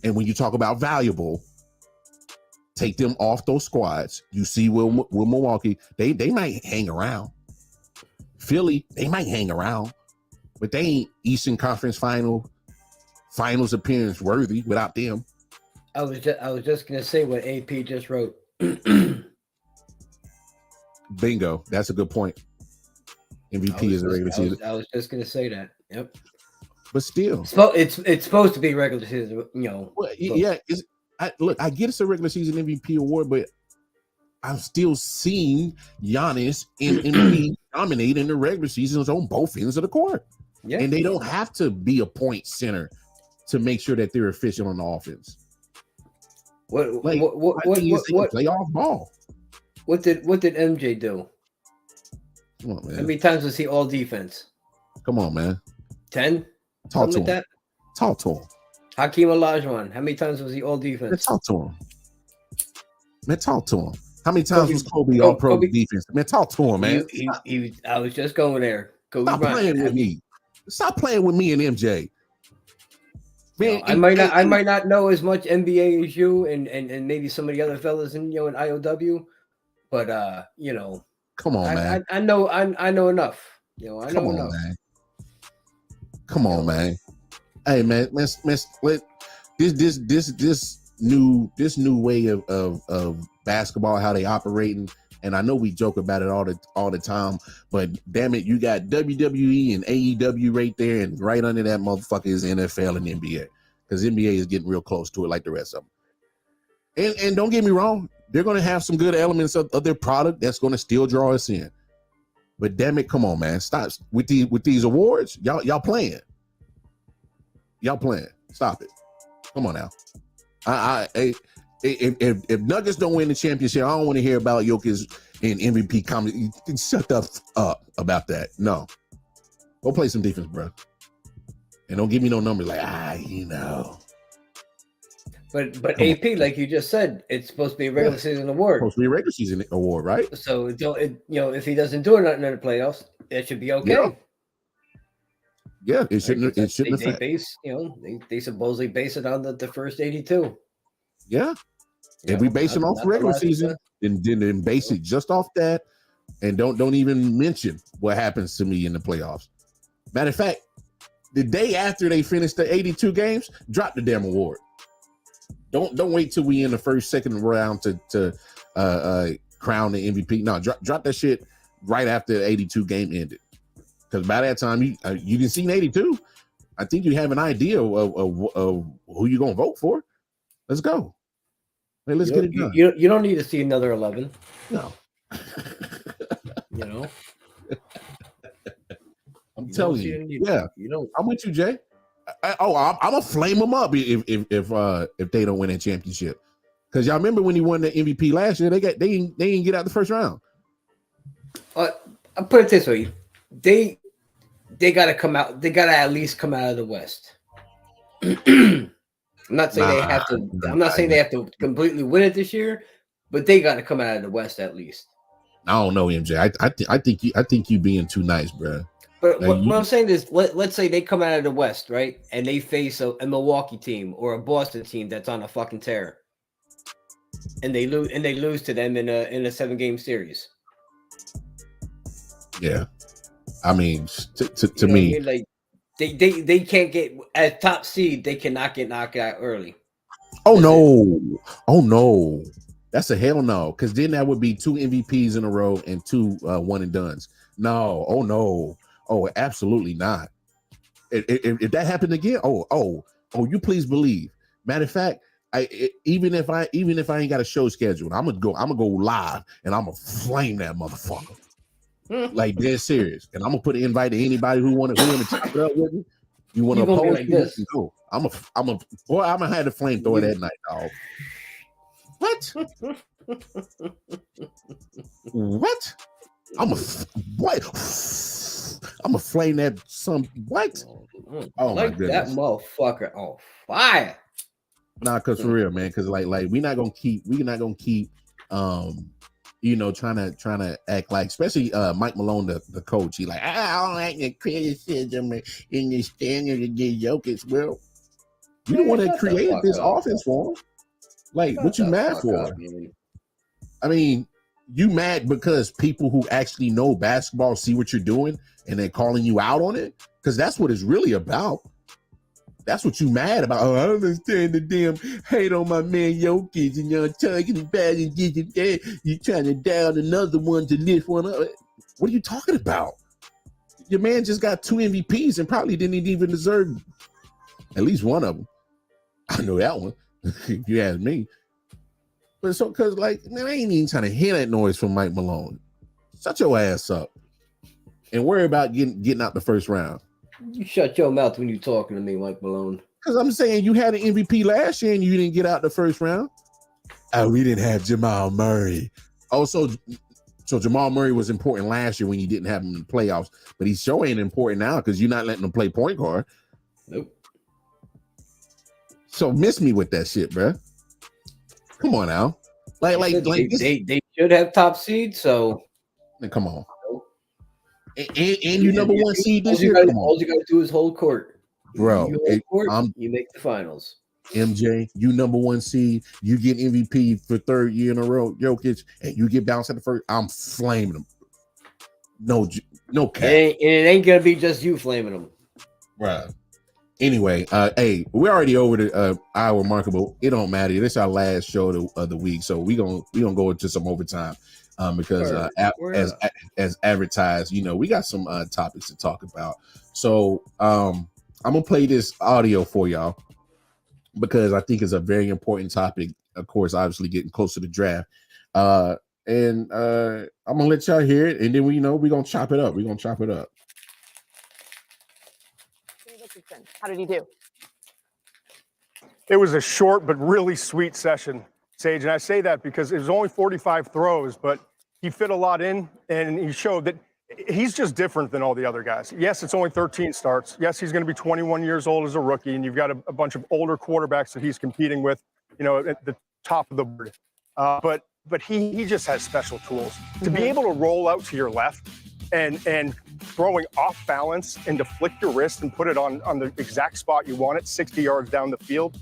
And when you talk about valuable, take them off those squads. You see with Milwaukee, they might hang around. Philly, they might hang around, but they ain't Eastern Conference finals appearance worthy without them. I was just gonna say what AP just wrote. Bingo. That's a good point. MVP is a regular season. I was just gonna say that. Yep. But still, it's supposed to be regular season. Well, yeah. I get it's a regular season MVP award, but I'm still seeing Giannis and Embiid dominate in the regular seasons on both ends of the court. Yeah. And they don't have to be a point center to make sure that they're efficient on the offense. What playoff ball? What did MJ do? Come on, man. How many times was he all defense? Come on, man. 10? Talk to him. Talk to him. Hakeem Olajuwon. How many times was he all defense? Man, talk to him. Man, talk to him. How many times was Kobe all pro defense? Man, talk to him, man. I was just going there. Stop playing with me. Stop playing with me and MJ. Man, I might not know as much NBA as you and maybe some of the other fellas in I.O.W. But come on, man. I know enough. I know enough. Man. Come on, man. Hey, man, let's let this new way of basketball, how they operating. And I know we joke about it all the time, but damn it, you got WWE and AEW right there, and right under that motherfucker is NFL and NBA, because NBA is getting real close to it like the rest of them. And don't get me wrong, they're going to have some good elements of their product that's going to still draw us in. But damn it, come on, man, stop with these awards. Y'all playing. Stop it. Come on now. If Nuggets don't win the championship, I don't want to hear about Jokic and MVP comment. Shut up about that. No. Go play some defense, bro. And don't give me no numbers like, But AP, like you just said, it's supposed to be a regular season award. Supposed to be a regular season award, right? So if he doesn't do nothing in the playoffs, it should be okay. Yeah, it shouldn't. It shouldn't affect. They supposedly base it on the first 82. Yeah. If we base it off regular season, then base it just off that, and don't even mention what happens to me in the playoffs. Matter of fact, the day after they finish the 82 games, drop the damn award. Don't wait till we in the second round to crown the MVP. No, drop that shit right after the 82 game ended. Because by that time you can see in 82, I think you have an idea of who you're gonna vote for. Let's go. Hey, let's get it done. You don't need to see another 11. No. I'm telling you. Yeah. I'm with you, Jay. I'm gonna flame them up if they don't win a championship. Because y'all remember when he won the MVP last year, they didn't get out the first round. I'll put it this way: they gotta come out. They gotta at least come out of the West. I'm not saying they have to. I'm not saying they have to completely win it this year, but they got to come out of the West at least. I don't know, MJ. I think you being too nice, bro. But what I'm saying is, let's say they come out of the West, right, and they face a Milwaukee team or a Boston team that's on a fucking tear, and they lose to them in a 7-game series. Yeah, I mean, to You know what I me, mean? Like they can't get as top seed. They cannot get knocked out early. oh That's no, oh no, that's a hell no. Because then that would be 2 MVPs in a row and 2 one and dones. No, oh no, oh absolutely not. If that happened again, oh, you please believe. Matter of fact, even if I ain't got a show scheduled, I'm gonna go live and I'm gonna flame that motherfucker. Like dead serious. And I'm gonna put an invite to anybody who wanna chop it up with me. You wanna You gonna be oppose like me? this. No. I'm gonna have the flamethrower that night, dog. What? What? I'm gonna flame that some what? Oh my Like that goodness. motherfucker on fire. Nah, cause for real, man. Cause like we're not gonna keep trying to act like, especially Mike Malone, the coach. He like, I don't like the criticism in the standard against Jokic. Well, you the one that created this offense for him. Like, what you mad for? I mean, you mad because people who actually know basketball see what you're doing and they're calling you out on it? Because that's what it's really about. That's what you mad about. Oh, I don't understand the damn hate on my man Jokic and you're talking bad and getting there. You're trying to down another one to lift one up. What are you talking about? Your man just got 2 MVPs and probably didn't even deserve at least one of them. I know that one, if you ask me. But so, because like, man, I ain't even trying to hear that noise from Mike Malone. Shut your ass up and worry about getting out the first round. You shut your mouth when you talking to me, Mike Malone. Because I'm saying you had an MVP last year and you didn't get out the first round. Oh, we didn't have Jamal Murray. Also, so Jamal Murray was important last year when you didn't have him in the playoffs, but he's sure ain't important now because you're not letting him play point guard. Nope. So miss me with that shit, bro. Come on now. They should have top seed, so come on. And you number 1 seed this year. All you gotta do is hold court. Bro, you make the finals. MJ, you number 1 seed, you get MVP for 3rd year in a row, Jokic, and you get bounced at the first. I'm flaming them. No cap. It ain't gonna be just you flaming them. Right. Anyway, hey, we're already over the hour mark, but it don't matter. This is our last show of the week, so we gonna go into some overtime. Because as advertised, we got some topics to talk about. So I'm gonna play this audio for y'all because I think it's a very important topic. Of course, obviously getting closer to draft. And I'm gonna let y'all hear it, and then we're gonna chop it up. Richardson, how did he do? It was a short but really sweet session, Sage, and I say that because it was only 45 throws, but he fit a lot in, and he showed that he's just different than all the other guys. Yes, it's only 13 starts. Yes, he's going to be 21 years old as a rookie, and you've got a bunch of older quarterbacks that he's competing with, at the top of the board. But he just has special tools. To be able to roll out to your left and throwing off balance and to flick your wrist and put it on the exact spot you want it, 60 yards down the field,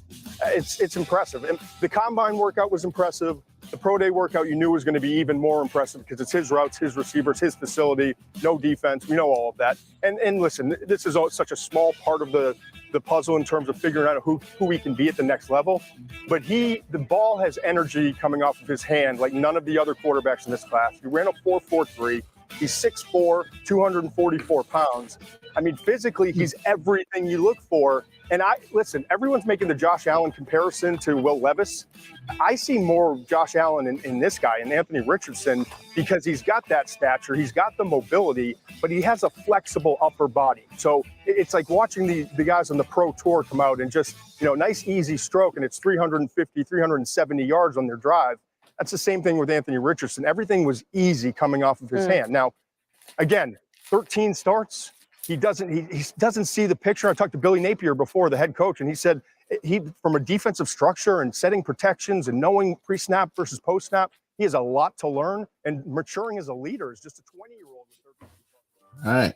it's impressive. And the combine workout was impressive. The pro day workout you knew was going to be even more impressive because it's his routes, his receivers, his facility, no defense. We know all of that. And listen, this is such a small part of the puzzle in terms of figuring out who he can be at the next level. But the ball has energy coming off of his hand like none of the other quarterbacks in this class. He ran a 4.43. He's 6'4", 244 pounds. I mean, physically, he's everything you look for. And listen, everyone's making the Josh Allen comparison to Will Levis. I see more Josh Allen in this guy, in Anthony Richardson, because he's got that stature, he's got the mobility, but he has a flexible upper body. So it's like watching the guys on the pro tour come out and just, nice, easy stroke, and it's 350, 370 yards on their drive. That's the same thing with Anthony Richardson. Everything was easy coming off of his hand. Now, again, 13 starts. He doesn't see the picture. I talked to Billy Napier before, the head coach, and he said from a defensive structure and setting protections and knowing pre-snap versus post-snap, he has a lot to learn. And maturing as a leader is just a 20-year-old. All right.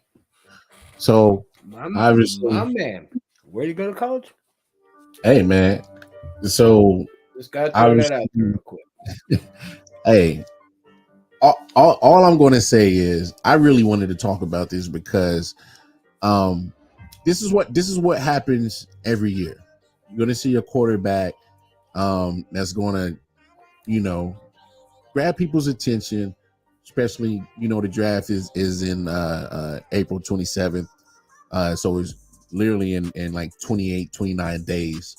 So obviously, my man, where you go to college? Hey, man. So just got to throw that out there real quick. Hey, all I'm going to say is I really wanted to talk about this because this is what happens every year. You're going to see a quarterback that's going to, grab people's attention, especially, the draft is in April 27th. So it's literally in like 28, 29 days.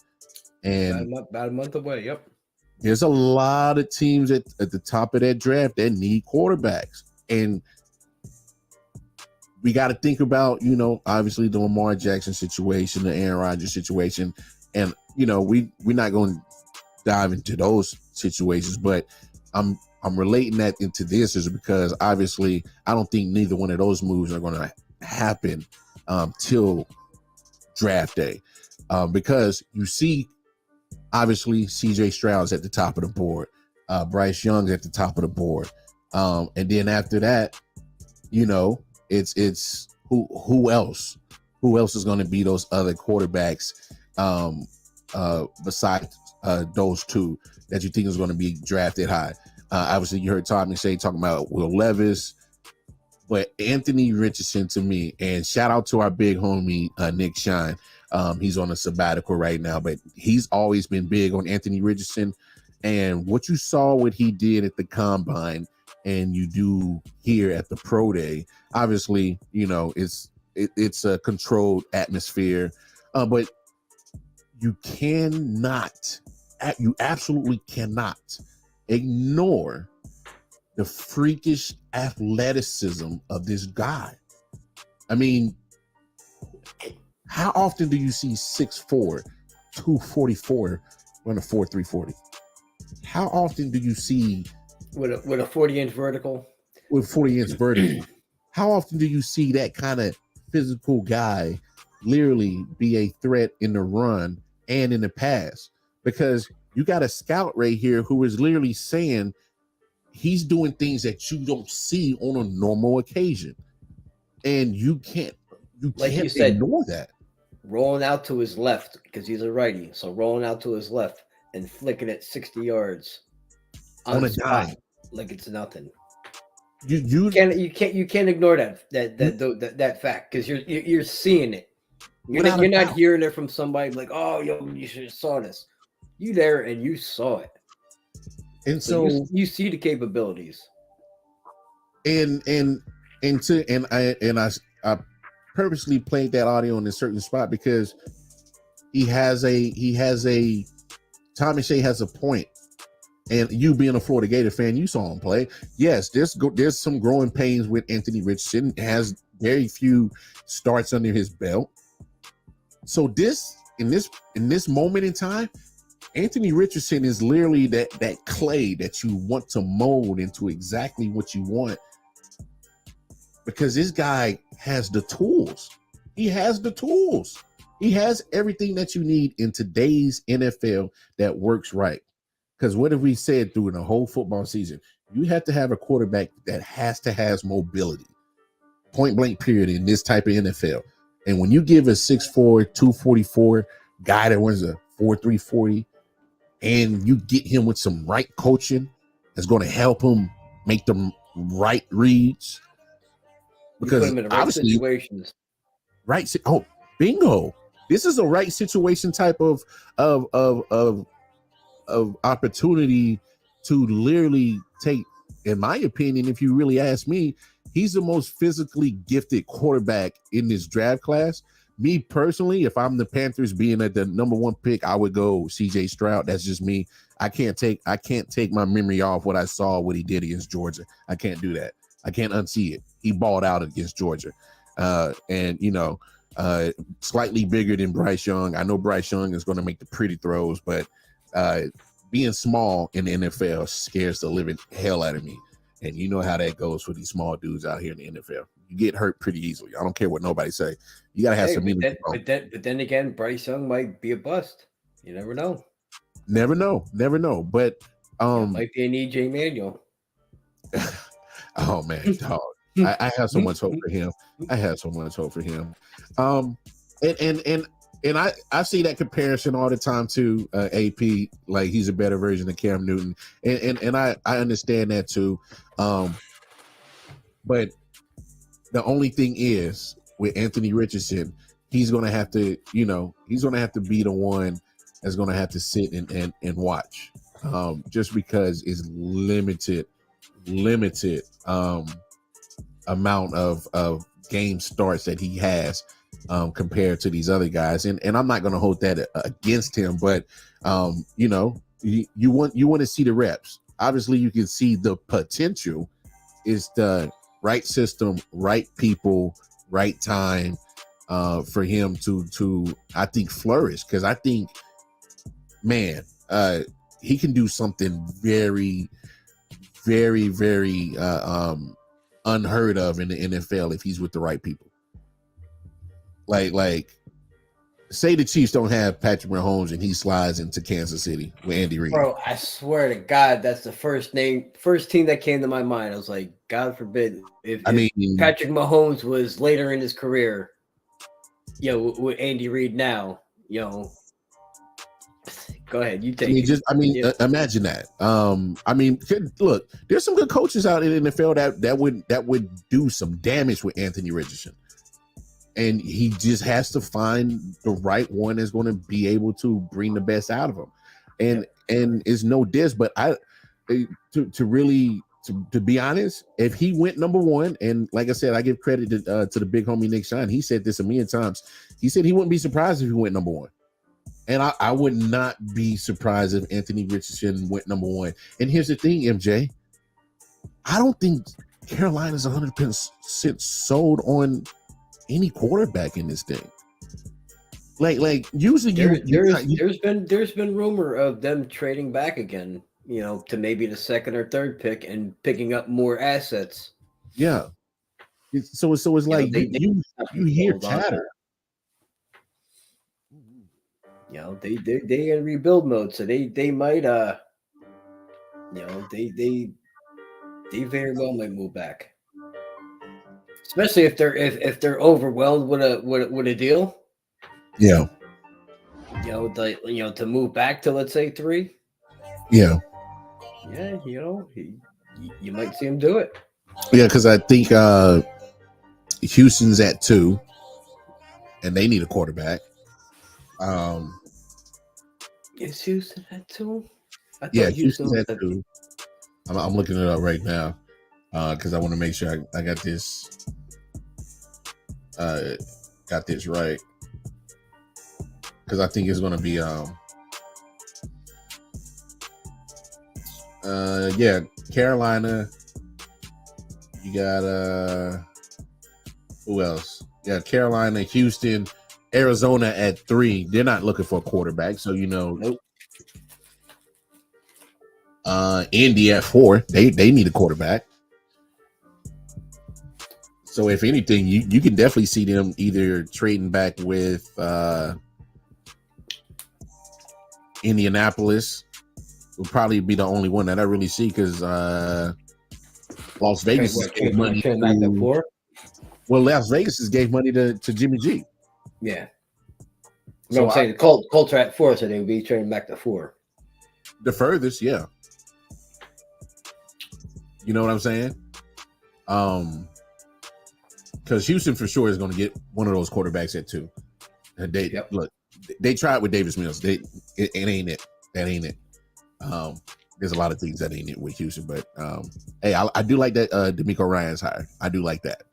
And about a month away. Yep. There's a lot of teams at the top of that draft that need quarterbacks. And we got to think about, obviously the Lamar Jackson situation, the Aaron Rodgers situation. And, we're not going to dive into those situations, but I'm relating that into this is because obviously I don't think neither one of those moves are going to happen till draft day, because you see obviously CJ Stroud's at the top of the board, Bryce Young's at the top of the board, and then after that, it's who else is going to be those other quarterbacks besides those two that you think is going to be drafted high. Obviously, you heard Tommy say talking about Will Levis, but Anthony Richardson to me, and shout out to our big homie Nick Shine. He's on a sabbatical right now, but he's always been big on Anthony Richardson. And what you saw what he did at the combine, and you do here at the pro day, obviously, it's a controlled atmosphere, but you absolutely cannot ignore the freakish athleticism of this guy. I mean, how often do you see 6'4", 244 run a 4.340? How often do you see with a 40-inch vertical? With 40-inch vertical. How often do you see that kind of physical guy literally be a threat in the run and in the pass? Because you got a scout right here who is literally saying he's doing things that you don't see on a normal occasion, and you can't ignore that. Rolling out to his left because he's a righty, so rolling out to his left and flicking it 60 yards on a dime like it's nothing. You can't ignore that fact because you're seeing it. You're not hearing it from somebody like, oh, you should have saw this. You there and you saw it, and so you see the capabilities. And I purposely played that audio in a certain spot because he has a Tommy Shea has a point. And you being a Florida Gator fan, you saw him play. Yes, there's some growing pains with Anthony Richardson. Has very few starts under his belt. So in this moment in time, Anthony Richardson is literally that clay that you want to mold into exactly what you want, because this guy has the tools. He has the tools. He has everything that you need in today's NFL that works right. Because what have we said through the whole football season? You have to have a quarterback that has mobility. Point blank period in this type of NFL. And when you give a 6'4", 244 guy that runs a 4.340, and you get him with some right coaching that's going to help him make the right reads. Because you put him in the right situations. Right. Oh, bingo. This is a right situation type of opportunity to literally take, in my opinion, if you really ask me, he's the most physically gifted quarterback in this draft class. Me personally, if I'm the Panthers being at the number one pick, I would go CJ Stroud. That's just me. I can't take my memory off what I saw, what he did against Georgia. I can't do that. I can't unsee it. He balled out against Georgia. Slightly bigger than Bryce Young. I know Bryce Young is going to make the pretty throws, but being small in the NFL scares the living hell out of me. And you know how that goes for these small dudes out here in the NFL. You get hurt pretty easily. I don't care what nobody say. You got to have some meaning. But then again, Bryce Young might be a bust. You never know. Never know. But might be an EJ Manuel. Oh man, dog. I have so much hope for him. And And I see that comparison all the time to AP, like he's a better version of Cam Newton, and I understand that too. But the only thing is with Anthony Richardson, he's gonna have to, he's gonna have to be the one that's gonna have to sit and watch, just because it's limited amount of game starts that he has. Compared to these other guys, and I'm not going to hold that against him, but you want to see the reps. Obviously, you can see the potential. Is the right system, right people, right time for him to I think flourish, because I think, man, he can do something very, very, very unheard of in the NFL if he's with the right people. Like, say the Chiefs don't have Patrick Mahomes and he slides into Kansas City with Andy Reid. Bro, I swear to God, that's the first team that came to my mind. I was like, God forbid if Patrick Mahomes was later in his career, with Andy Reid now, go ahead, you take it. Imagine that. Look, there's some good coaches out in the NFL that would do some damage with Anthony Richardson. And he just has to find the right one that's going to be able to bring the best out of him. And it's no diss, but to be honest, if he went number one, and like I said, I give credit to the big homie Nick Shine. He said this a million times. He said he wouldn't be surprised if he went number one. And I would not be surprised if Anthony Richardson went number one. And here's the thing, MJ. I don't think Carolina's 100% sold on any quarterback in this thing. Like usually there's been rumor of them trading back again, to maybe the second or third pick and picking up more assets. Yeah. So it's like you hear chatter. They in rebuild mode, so they might they very well might move back. Especially if they're overwhelmed with a deal. Yeah. To move back to, let's say, 3. Yeah. Yeah, you might see him do it. Yeah, because I think Houston's at 2, and they need a quarterback. Is Houston at 2? Yeah, Houston's at 2. I'm looking it up right now because I want to make sure I got this. Got this right, because I think it's going to be Carolina. You got who else? Yeah, Carolina, Houston, Arizona at 3. They're not looking for a quarterback, so Nope. Indy at 4. They need a quarterback. So if anything, you can definitely see them either trading back with Indianapolis. Will probably be the only one that I really see, because Las Vegas gave money to, Las Vegas gave money to Jimmy G. Yeah. I'm saying the Colts are at 4, so they would be trading back to 4. The furthest, yeah. You know what I'm saying? Because Houston for sure is going to get one of those quarterbacks at 2. And look, they tried with Davis Mills. It ain't it. That ain't it. There's a lot of things that ain't it with Houston, but hey, I do like that D'Amico Ryan's hire. I do like that.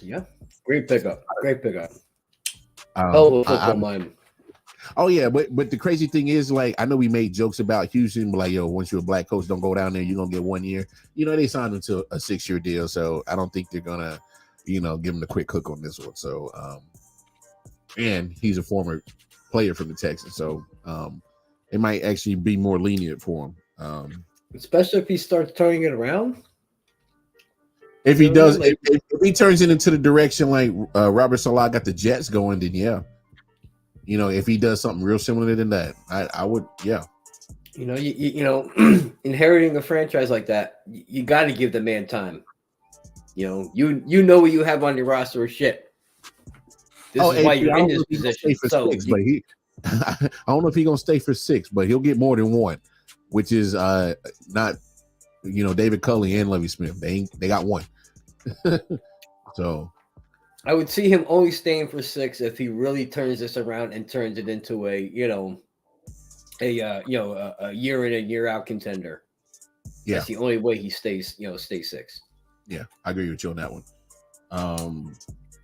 Yeah, great pickup. Oh yeah, but the crazy thing is, like, I know we made jokes about Houston, but like, once you're a black coach, don't go down there. You're gonna get 1 year. They signed him to a 6-year deal, so I don't think they're gonna, give him the quick hook on this one. So, and he's a former player from the Texans, so it might actually be more lenient for him. Especially if he starts turning it around. If he does, if he turns it into the direction like Robert Salah got the Jets going, then yeah. If he does something real similar than that, I would, yeah. Inheriting a franchise like that, you got to give the man time. You know what you have on your roster is shit. This is why you're I in don't know this if he's gonna position. stay for So six, but I don't know if he's gonna stay for 6, but he'll get more than one, which is not David Culley and Lovie Smith. They got one. So I would see him only staying for 6 if he really turns this around and turns it into a year in and year out contender. yeah, That's the only way he stays 6. yeah, I agree with you on that one.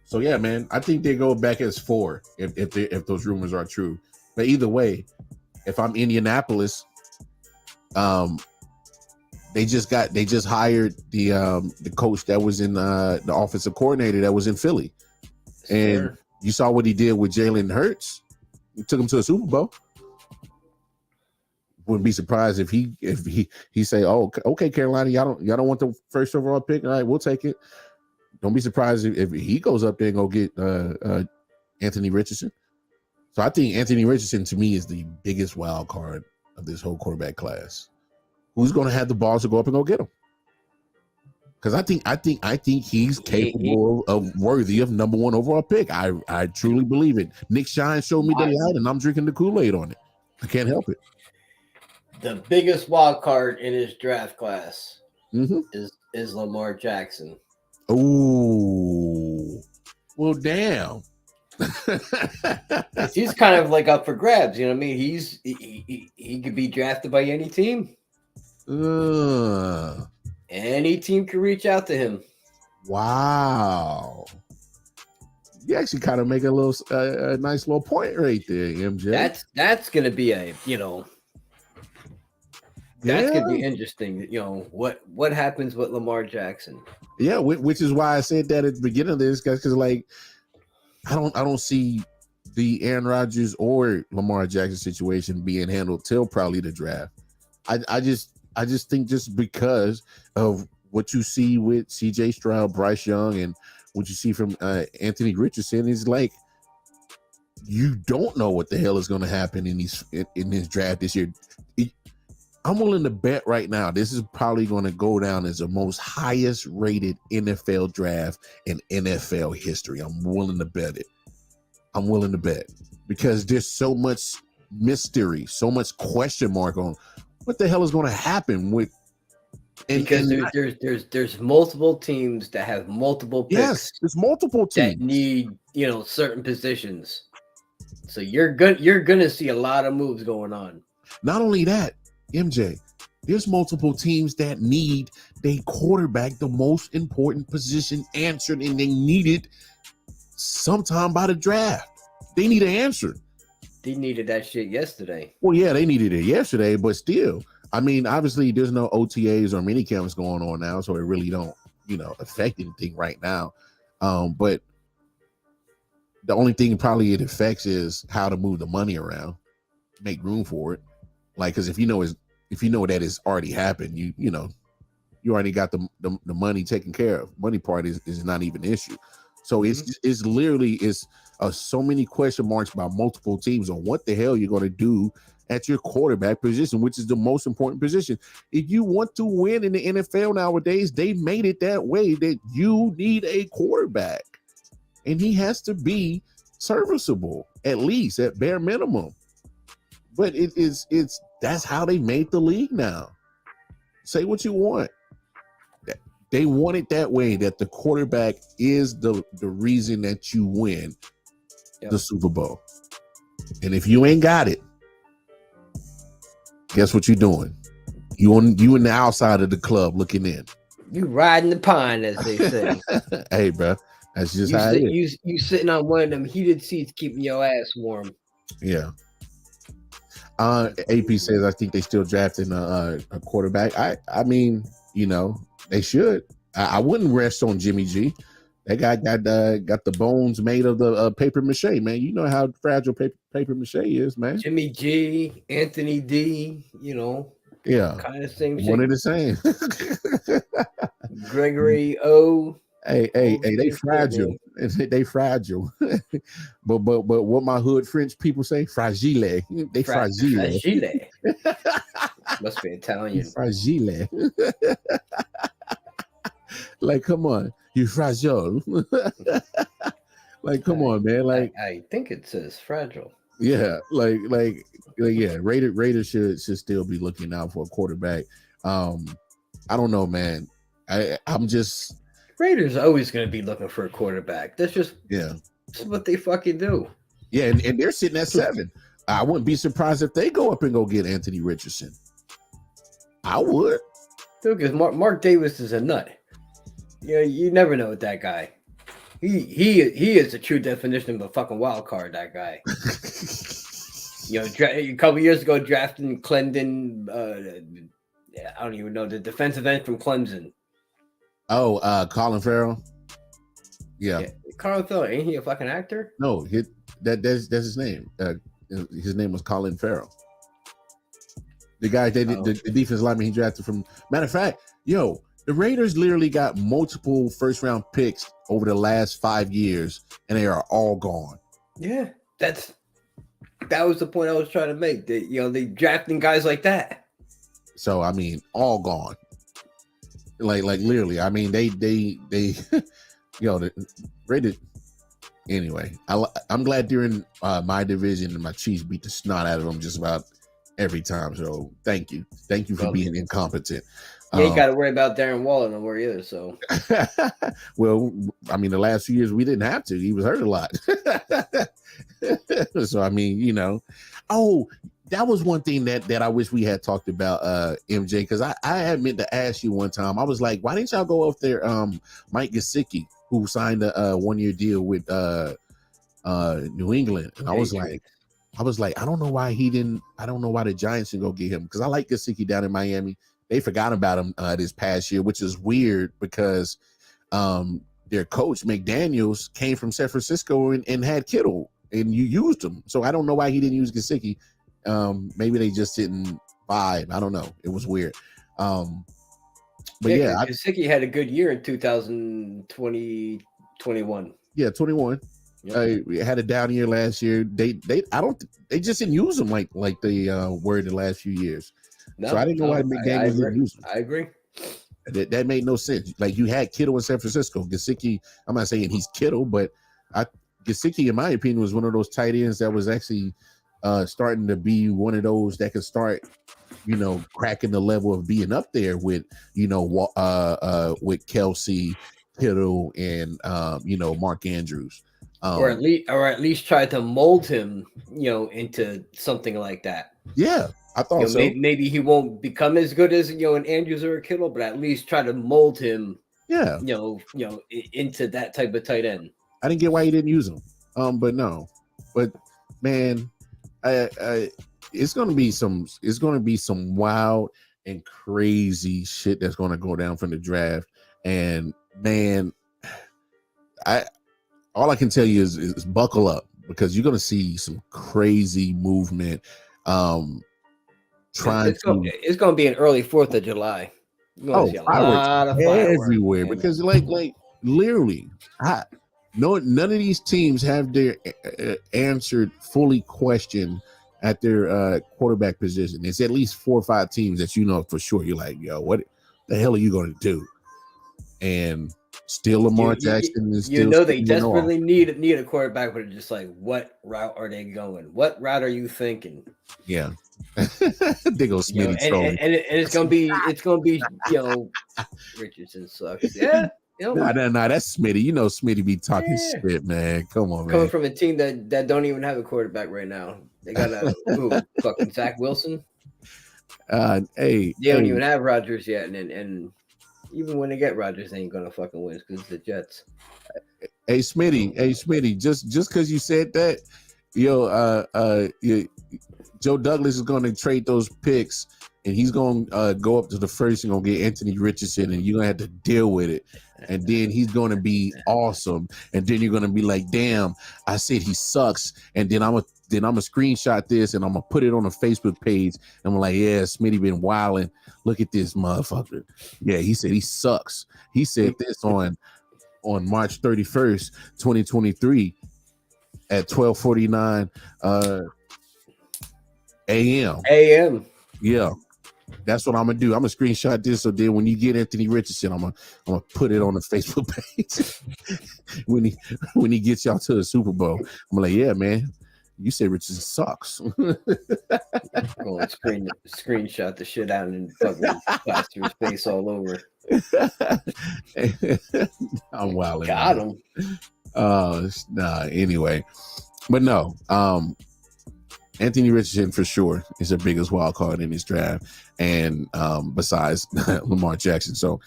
So yeah, man, I think they go back as 4 if those rumors are true. But either way, if I'm Indianapolis, they just hired the coach that was in the offensive coordinator that was in Philly, and you saw what he did with Jalen Hurts. He took him to a Super Bowl. Wouldn't be surprised if he say, "Oh, okay, Carolina, y'all don't want the first overall pick. All right, we'll take it." Don't be surprised if he goes up there and go get Anthony Richardson. So I think Anthony Richardson to me is the biggest wild card of this whole quarterback class. Who's going to have the balls to go up and go get him? Because I think he's capable of worthy of number 1 overall pick. I truly believe it. Nick Shine showed me the light, and I'm drinking the Kool-Aid on it. I can't help it. The biggest wild card in his draft class Mm-hmm. is Lamar Jackson. Oh, well, damn. He's kind of like up for grabs. You know what I mean? He could be drafted by any team. Any team could reach out to him. Wow. You actually kind of make a little a nice little point right there, MJ. That's gonna be that's gonna be interesting. What happens with Lamar Jackson? Yeah, which is why I said that at the beginning of this, guys, because like I don't see the Aaron Rodgers or Lamar Jackson situation being handled till probably the draft. I just think just because of what you see with CJ Stroud, Bryce Young, and what you see from Anthony Richardson is like you don't know what the hell is going to happen in this draft this year. I'm willing to bet right now this is probably going to go down as the most highest rated NFL draft in NFL history. I'm willing to bet it. I'm willing to bet because there's so much mystery, so much question mark on what the hell is going to happen with. Because there's multiple teams that have multiple picks. Yes, there's multiple teams that need certain positions. So you're gonna see a lot of moves going on. Not only that, MJ, there's multiple teams that need their quarterback, the most important position, answered, and they need it sometime by the draft. They need an answer. They needed that shit yesterday. Well, yeah, they needed it yesterday, but still, I mean, obviously, there's no OTAs or mini camps going on now, so it really don't, affect anything right now. But the only thing probably it affects is how to move the money around, make room for it. Like, because if you know that it's already happened, you already got the money taken care of. Money part is not even an issue. So it's literally so many question marks by multiple teams on what the hell you're going to do at your quarterback position, which is the most important position. If you want to win in the NFL nowadays, they made it that way that you need a quarterback, and he has to be serviceable, at least at bare minimum. But that's how they made the league now. Say what you want. They want it that way, that the quarterback is the reason that you win the Super Bowl. And if you ain't got it, guess what you're doing? You in the outside of the club looking in. You riding the pine, as they say. Hey, bro, that's just how it is. You sitting on one of them heated seats, keeping your ass warm. Yeah. AP says I think they still drafting a quarterback. I mean, they should. I wouldn't rest on Jimmy G. That guy got the bones made of the paper mache, man. You know how fragile paper mache is, man. Jimmy G, Anthony D, yeah, kind of same one shit. of the same. Gregory O. Hey, they fragile. They fragile. but what my hood French people say, fragile. They fragile. Fragile. Must be Italian. Fragile. Like, come on, you fragile. Like, come on, man. Like, I think it says fragile. yeah, yeah. Raiders should still be looking out for a quarterback. I don't know, man. I'm just Raiders are always going to be looking for a quarterback. That's just that's what they fucking do. Yeah, and they're sitting at 7. I wouldn't be surprised if they go up and go get Anthony Richardson. I would. Dude, because Mark Davis is a nut. You never know with that guy. He is the true definition of a fucking wild card. That guy. A couple years ago, drafting Clendon. I don't even know the defensive end from Clemson. Oh, Colin Farrell. Yeah. Colin Farrell, ain't he a fucking actor? No, that's his name. His name was Colin Farrell. The guy the defense lineman he drafted from. Matter of fact, the Raiders literally got multiple first round picks over the last 5 years, and they are all gone. Yeah, that was the point I was trying to make. They drafting guys like that. So I mean, all gone. Like literally. I mean, they the Raiders. Anyway, I'm glad they're in my division, and my Chiefs beat the snot out of them just about every time. So thank you for being incompetent. You ain't got to worry about Darren Waller no more either. So, well, I mean, the last few years we didn't have to. He was hurt a lot. So I mean, that was one thing that I wish we had talked about, MJ, because I had meant to ask you one time. I was like, why didn't y'all go up there, Mike Gesicki, who signed a 1-year deal with New England, and I was like, I don't know why he didn't. I don't know why the Giants didn't go get him, because I like Gesicki down in Miami. They forgot about him this past year, which is weird because their coach McDaniels came from San Francisco and had Kittle, and you used him. So I don't know why he didn't use Gesicki. Maybe they just didn't vibe. I don't know. It was weird. But Gesicki had a good year in 2020, 21. Yeah, 21. Yep. Had a down year last year. They just didn't use him like they were the last few years. So I didn't know why McDaniels didn't use him. I agree. That made no sense. Like, you had Kittle in San Francisco. Gesicki, I'm not saying he's Kittle, but Gesicki, in my opinion, was one of those tight ends that was actually starting to be one of those that could start, cracking the level of being up there with, with Kelsey, Kittle, and Mark Andrews. Or at least try to mold him, into something like that. Yeah, I thought so. Maybe he won't become as good as an Andrews or a Kittle, but at least try to mold him. Yeah, into that type of tight end. I didn't get why he didn't use him. But man, it's gonna be some wild and crazy shit that's gonna go down from the draft. And man, all I can tell you is buckle up, because you're gonna see some crazy movement. It's gonna be an early 4th of July. See a lot of fireworks everywhere, man. Because like literally, none of these teams have their answered fully questioned at their quarterback position. It's at least 4 or 5 teams that for sure. You're like, yo, what the hell are you going to do? And still Lamar Jackson is still. They desperately need a quarterback, but it's just like, what route are they going? What route are you thinking? Yeah. They go Smitty and it's gonna be Richardson sucks. Yeah. Nah, that's Smitty. Smitty be talking shit, man. Come on, man. Coming from a team that don't even have a quarterback right now. They got fucking Zach Wilson. They don't even have Rodgers yet, and even when they get Rodgers, they ain't gonna fucking win because it's the Jets. Hey Smitty, just because you said that, Joe Douglas is going to trade those picks, and he's going to go up to the first and going to get Anthony Richardson, and you're going to have to deal with it. And then he's going to be awesome, and then you're going to be like, "Damn, I said he sucks." And then I'm a screenshot this, and I'm gonna put it on a Facebook page. And I'm like, "Yeah, Smitty been wilding. Look at this motherfucker. Yeah, he said he sucks. He said this on March 31st, 2023, at 12:49 a.m. A.M. Yeah, That's what I'm gonna do. I'm gonna screenshot this so then when you get Anthony Richardson, I'm gonna put it on the Facebook page when he gets y'all to the Super Bowl. I'm like, yeah, man, you say Richardson sucks. Go and screenshot the shit out and fucking plaster his face all over. I'm wilding. Got him. Anyway, but no, Anthony Richardson for sure is the biggest wild card in this draft, and besides Lamar Jackson. So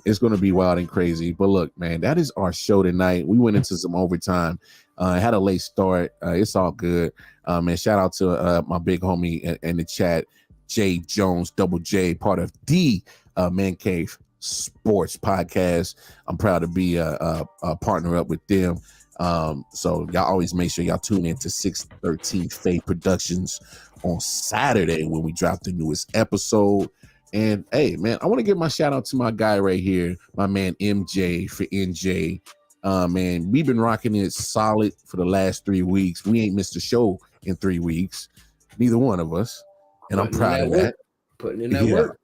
it's going to be wild and crazy. But look, man, that is our show tonight. We went into some overtime. Had a late start. It's all good. And shout out to my big homie in the chat, Jay Jones, Double J, part of the Man Cave Sports Podcast. I'm proud to be a partner up with them. So y'all always make sure y'all tune in to 613 Faith Productions on Saturday when we drop the newest episode. And hey, man, I want to give my shout out to my guy right here, my man MJ for NJ. Man, we've been rocking it solid for the last 3 weeks. We ain't missed a show in 3 weeks, neither one of us, and I'm proud of that. Putting in that work.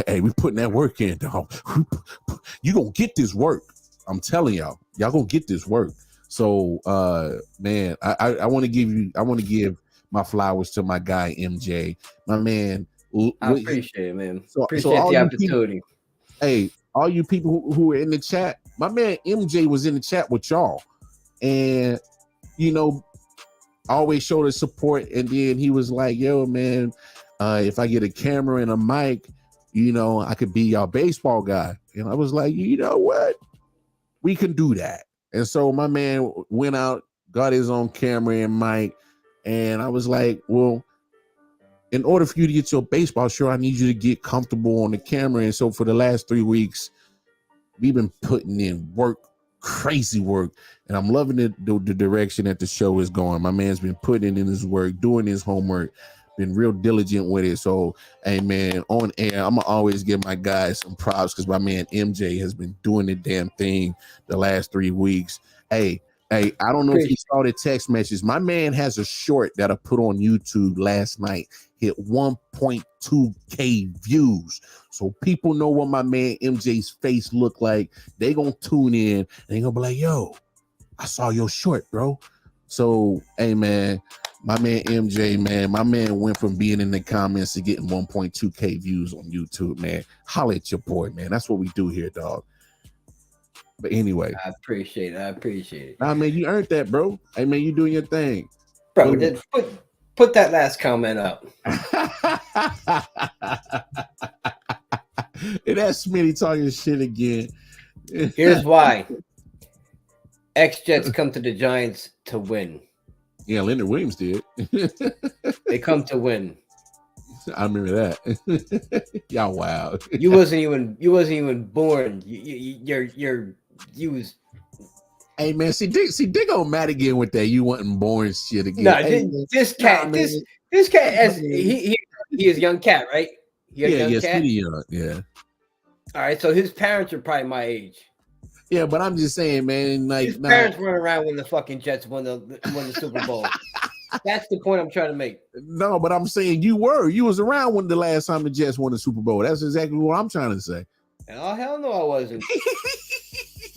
Hey, we putting that work in, dog. You gonna get this work. I'm telling y'all gonna get this work. So, man, I want to give my flowers to my guy MJ, my man. I appreciate it, man. So appreciate the opportunity. Hey, all you people who are in the chat, my man MJ was in the chat with y'all, and always showed his support. And then he was like, "Yo, man, if I get a camera and a mic, I could be y'all baseball guy." And I was like, you know what? We can do that. And so my man went out, got his own camera and mic, and I was like, well, in order for you to get your baseball show, I need you to get comfortable on the camera. And so for the last 3 weeks, we've been putting in work, crazy work, and I'm loving the direction that the show is going. My man's been putting in his work, doing his homework, been real diligent with it. So, hey, man, on air, I'm gonna always give my guys some props because my man MJ has been doing the damn thing the last 3 weeks. Hey, I don't know if you saw the text message. My man has a short that I put on YouTube last night, hit 1.2K views. So people know what my man MJ's face look like. They gonna tune in and they gonna be like, yo, I saw your short, bro. So, hey, man, my man MJ, man, my man went from being in the comments to getting 1.2K views on YouTube, man. Holla at your boy, man. That's what we do here, dog. But anyway. I appreciate it. Nah, man, you earned that, bro. Hey, man, you doing your thing. Bro, put that last comment up. And that's Smitty talking shit again. Here's why. Ex-Jets come to the Giants to win. Yeah, Leonard Williams did. They come to win. I remember that. Y'all wild. You wasn't even born. You was. Hey, man, see, they go mad again with that. You wasn't born shit again. No, hey, this cat, as he is young cat, right? Yes, pretty young. Yeah. All right, so his parents are probably my age. Yeah, but I'm just saying, man. Like, his parents weren't around when the fucking Jets won the Super Bowl. That's the point I'm trying to make. No, but I'm saying you was around when the last time the Jets won the Super Bowl. That's exactly what I'm trying to say. Oh, hell no, I wasn't.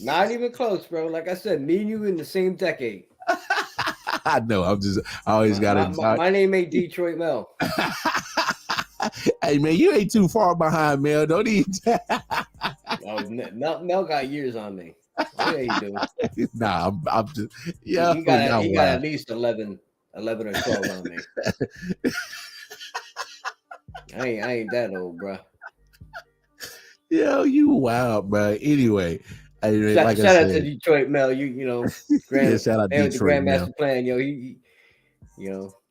Not even close, bro. Like I said, me and you in the same decade. I know. I always got to. My name ain't Detroit Mel. Hey, man, you ain't too far behind, Mel. Don't even. Mel got years on me. Yeah, you do. Nah, I'm just. Yeah, he got at least 11 or 12 on me. I ain't that old, bro. Yo, you wild, bro. Anyway, shout out to Detroit Mel. You know, shout out Detroit Detroit Grandmaster Mel. Plan. Yo, he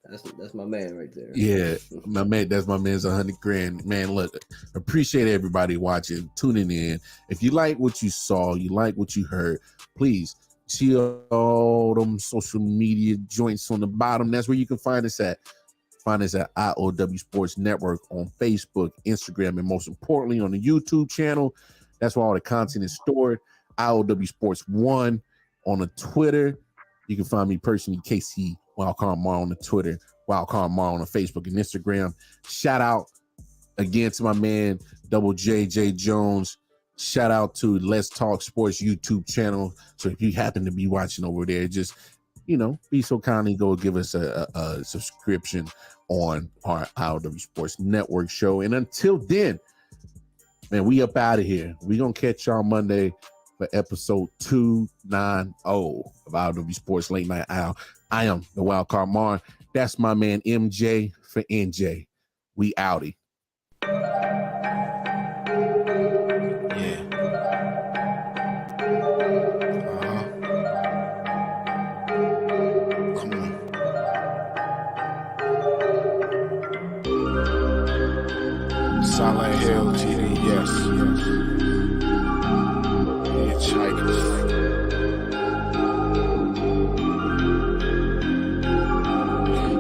that's my man right there. Yeah, my man. That's my man's $100,000. Man, look, appreciate everybody watching, tuning in. If you like what you saw, you like what you heard, please see all them social media joints on the bottom. That's where you can find us at. Find us at I.O.W Sports Network on Facebook, Instagram, and most importantly on the YouTube channel. That's where all the content is stored. I.O.W Sports 1 on the Twitter. You can find me personally, KC Wildcard Mar on the Twitter, Wildcard Mar on the Facebook and Instagram. Shout out Again, to my man, Double J Jones. Shout out to Let's Talk Sports YouTube channel. So if you happen to be watching over there, just, be so kindly go give us a subscription on our I.O.W Sports Network show. And until then, man, we up out of here. We gonna catch y'all Monday for episode 290 of I.O.W Sports Late Night Owl. I am the Wild Card Mar. That's my man MJ for NJ. We outie. Silent Hill TDS. Hitchhikers.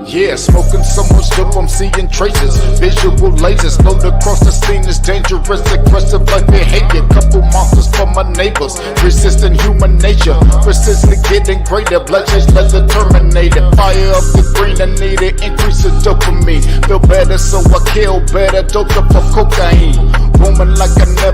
Yeah, smoking so much dope, I'm seeing traces. Visual lasers, load across the scene is dangerous, aggressive like behavior. Couple monsters for my neighbors, resisting human nature. Persistently getting greater, bloodshed like the Terminator. Fire up the green, I need it, increase the dopamine. Feel better, so I kill better, doped up for cocaine. Woman like I never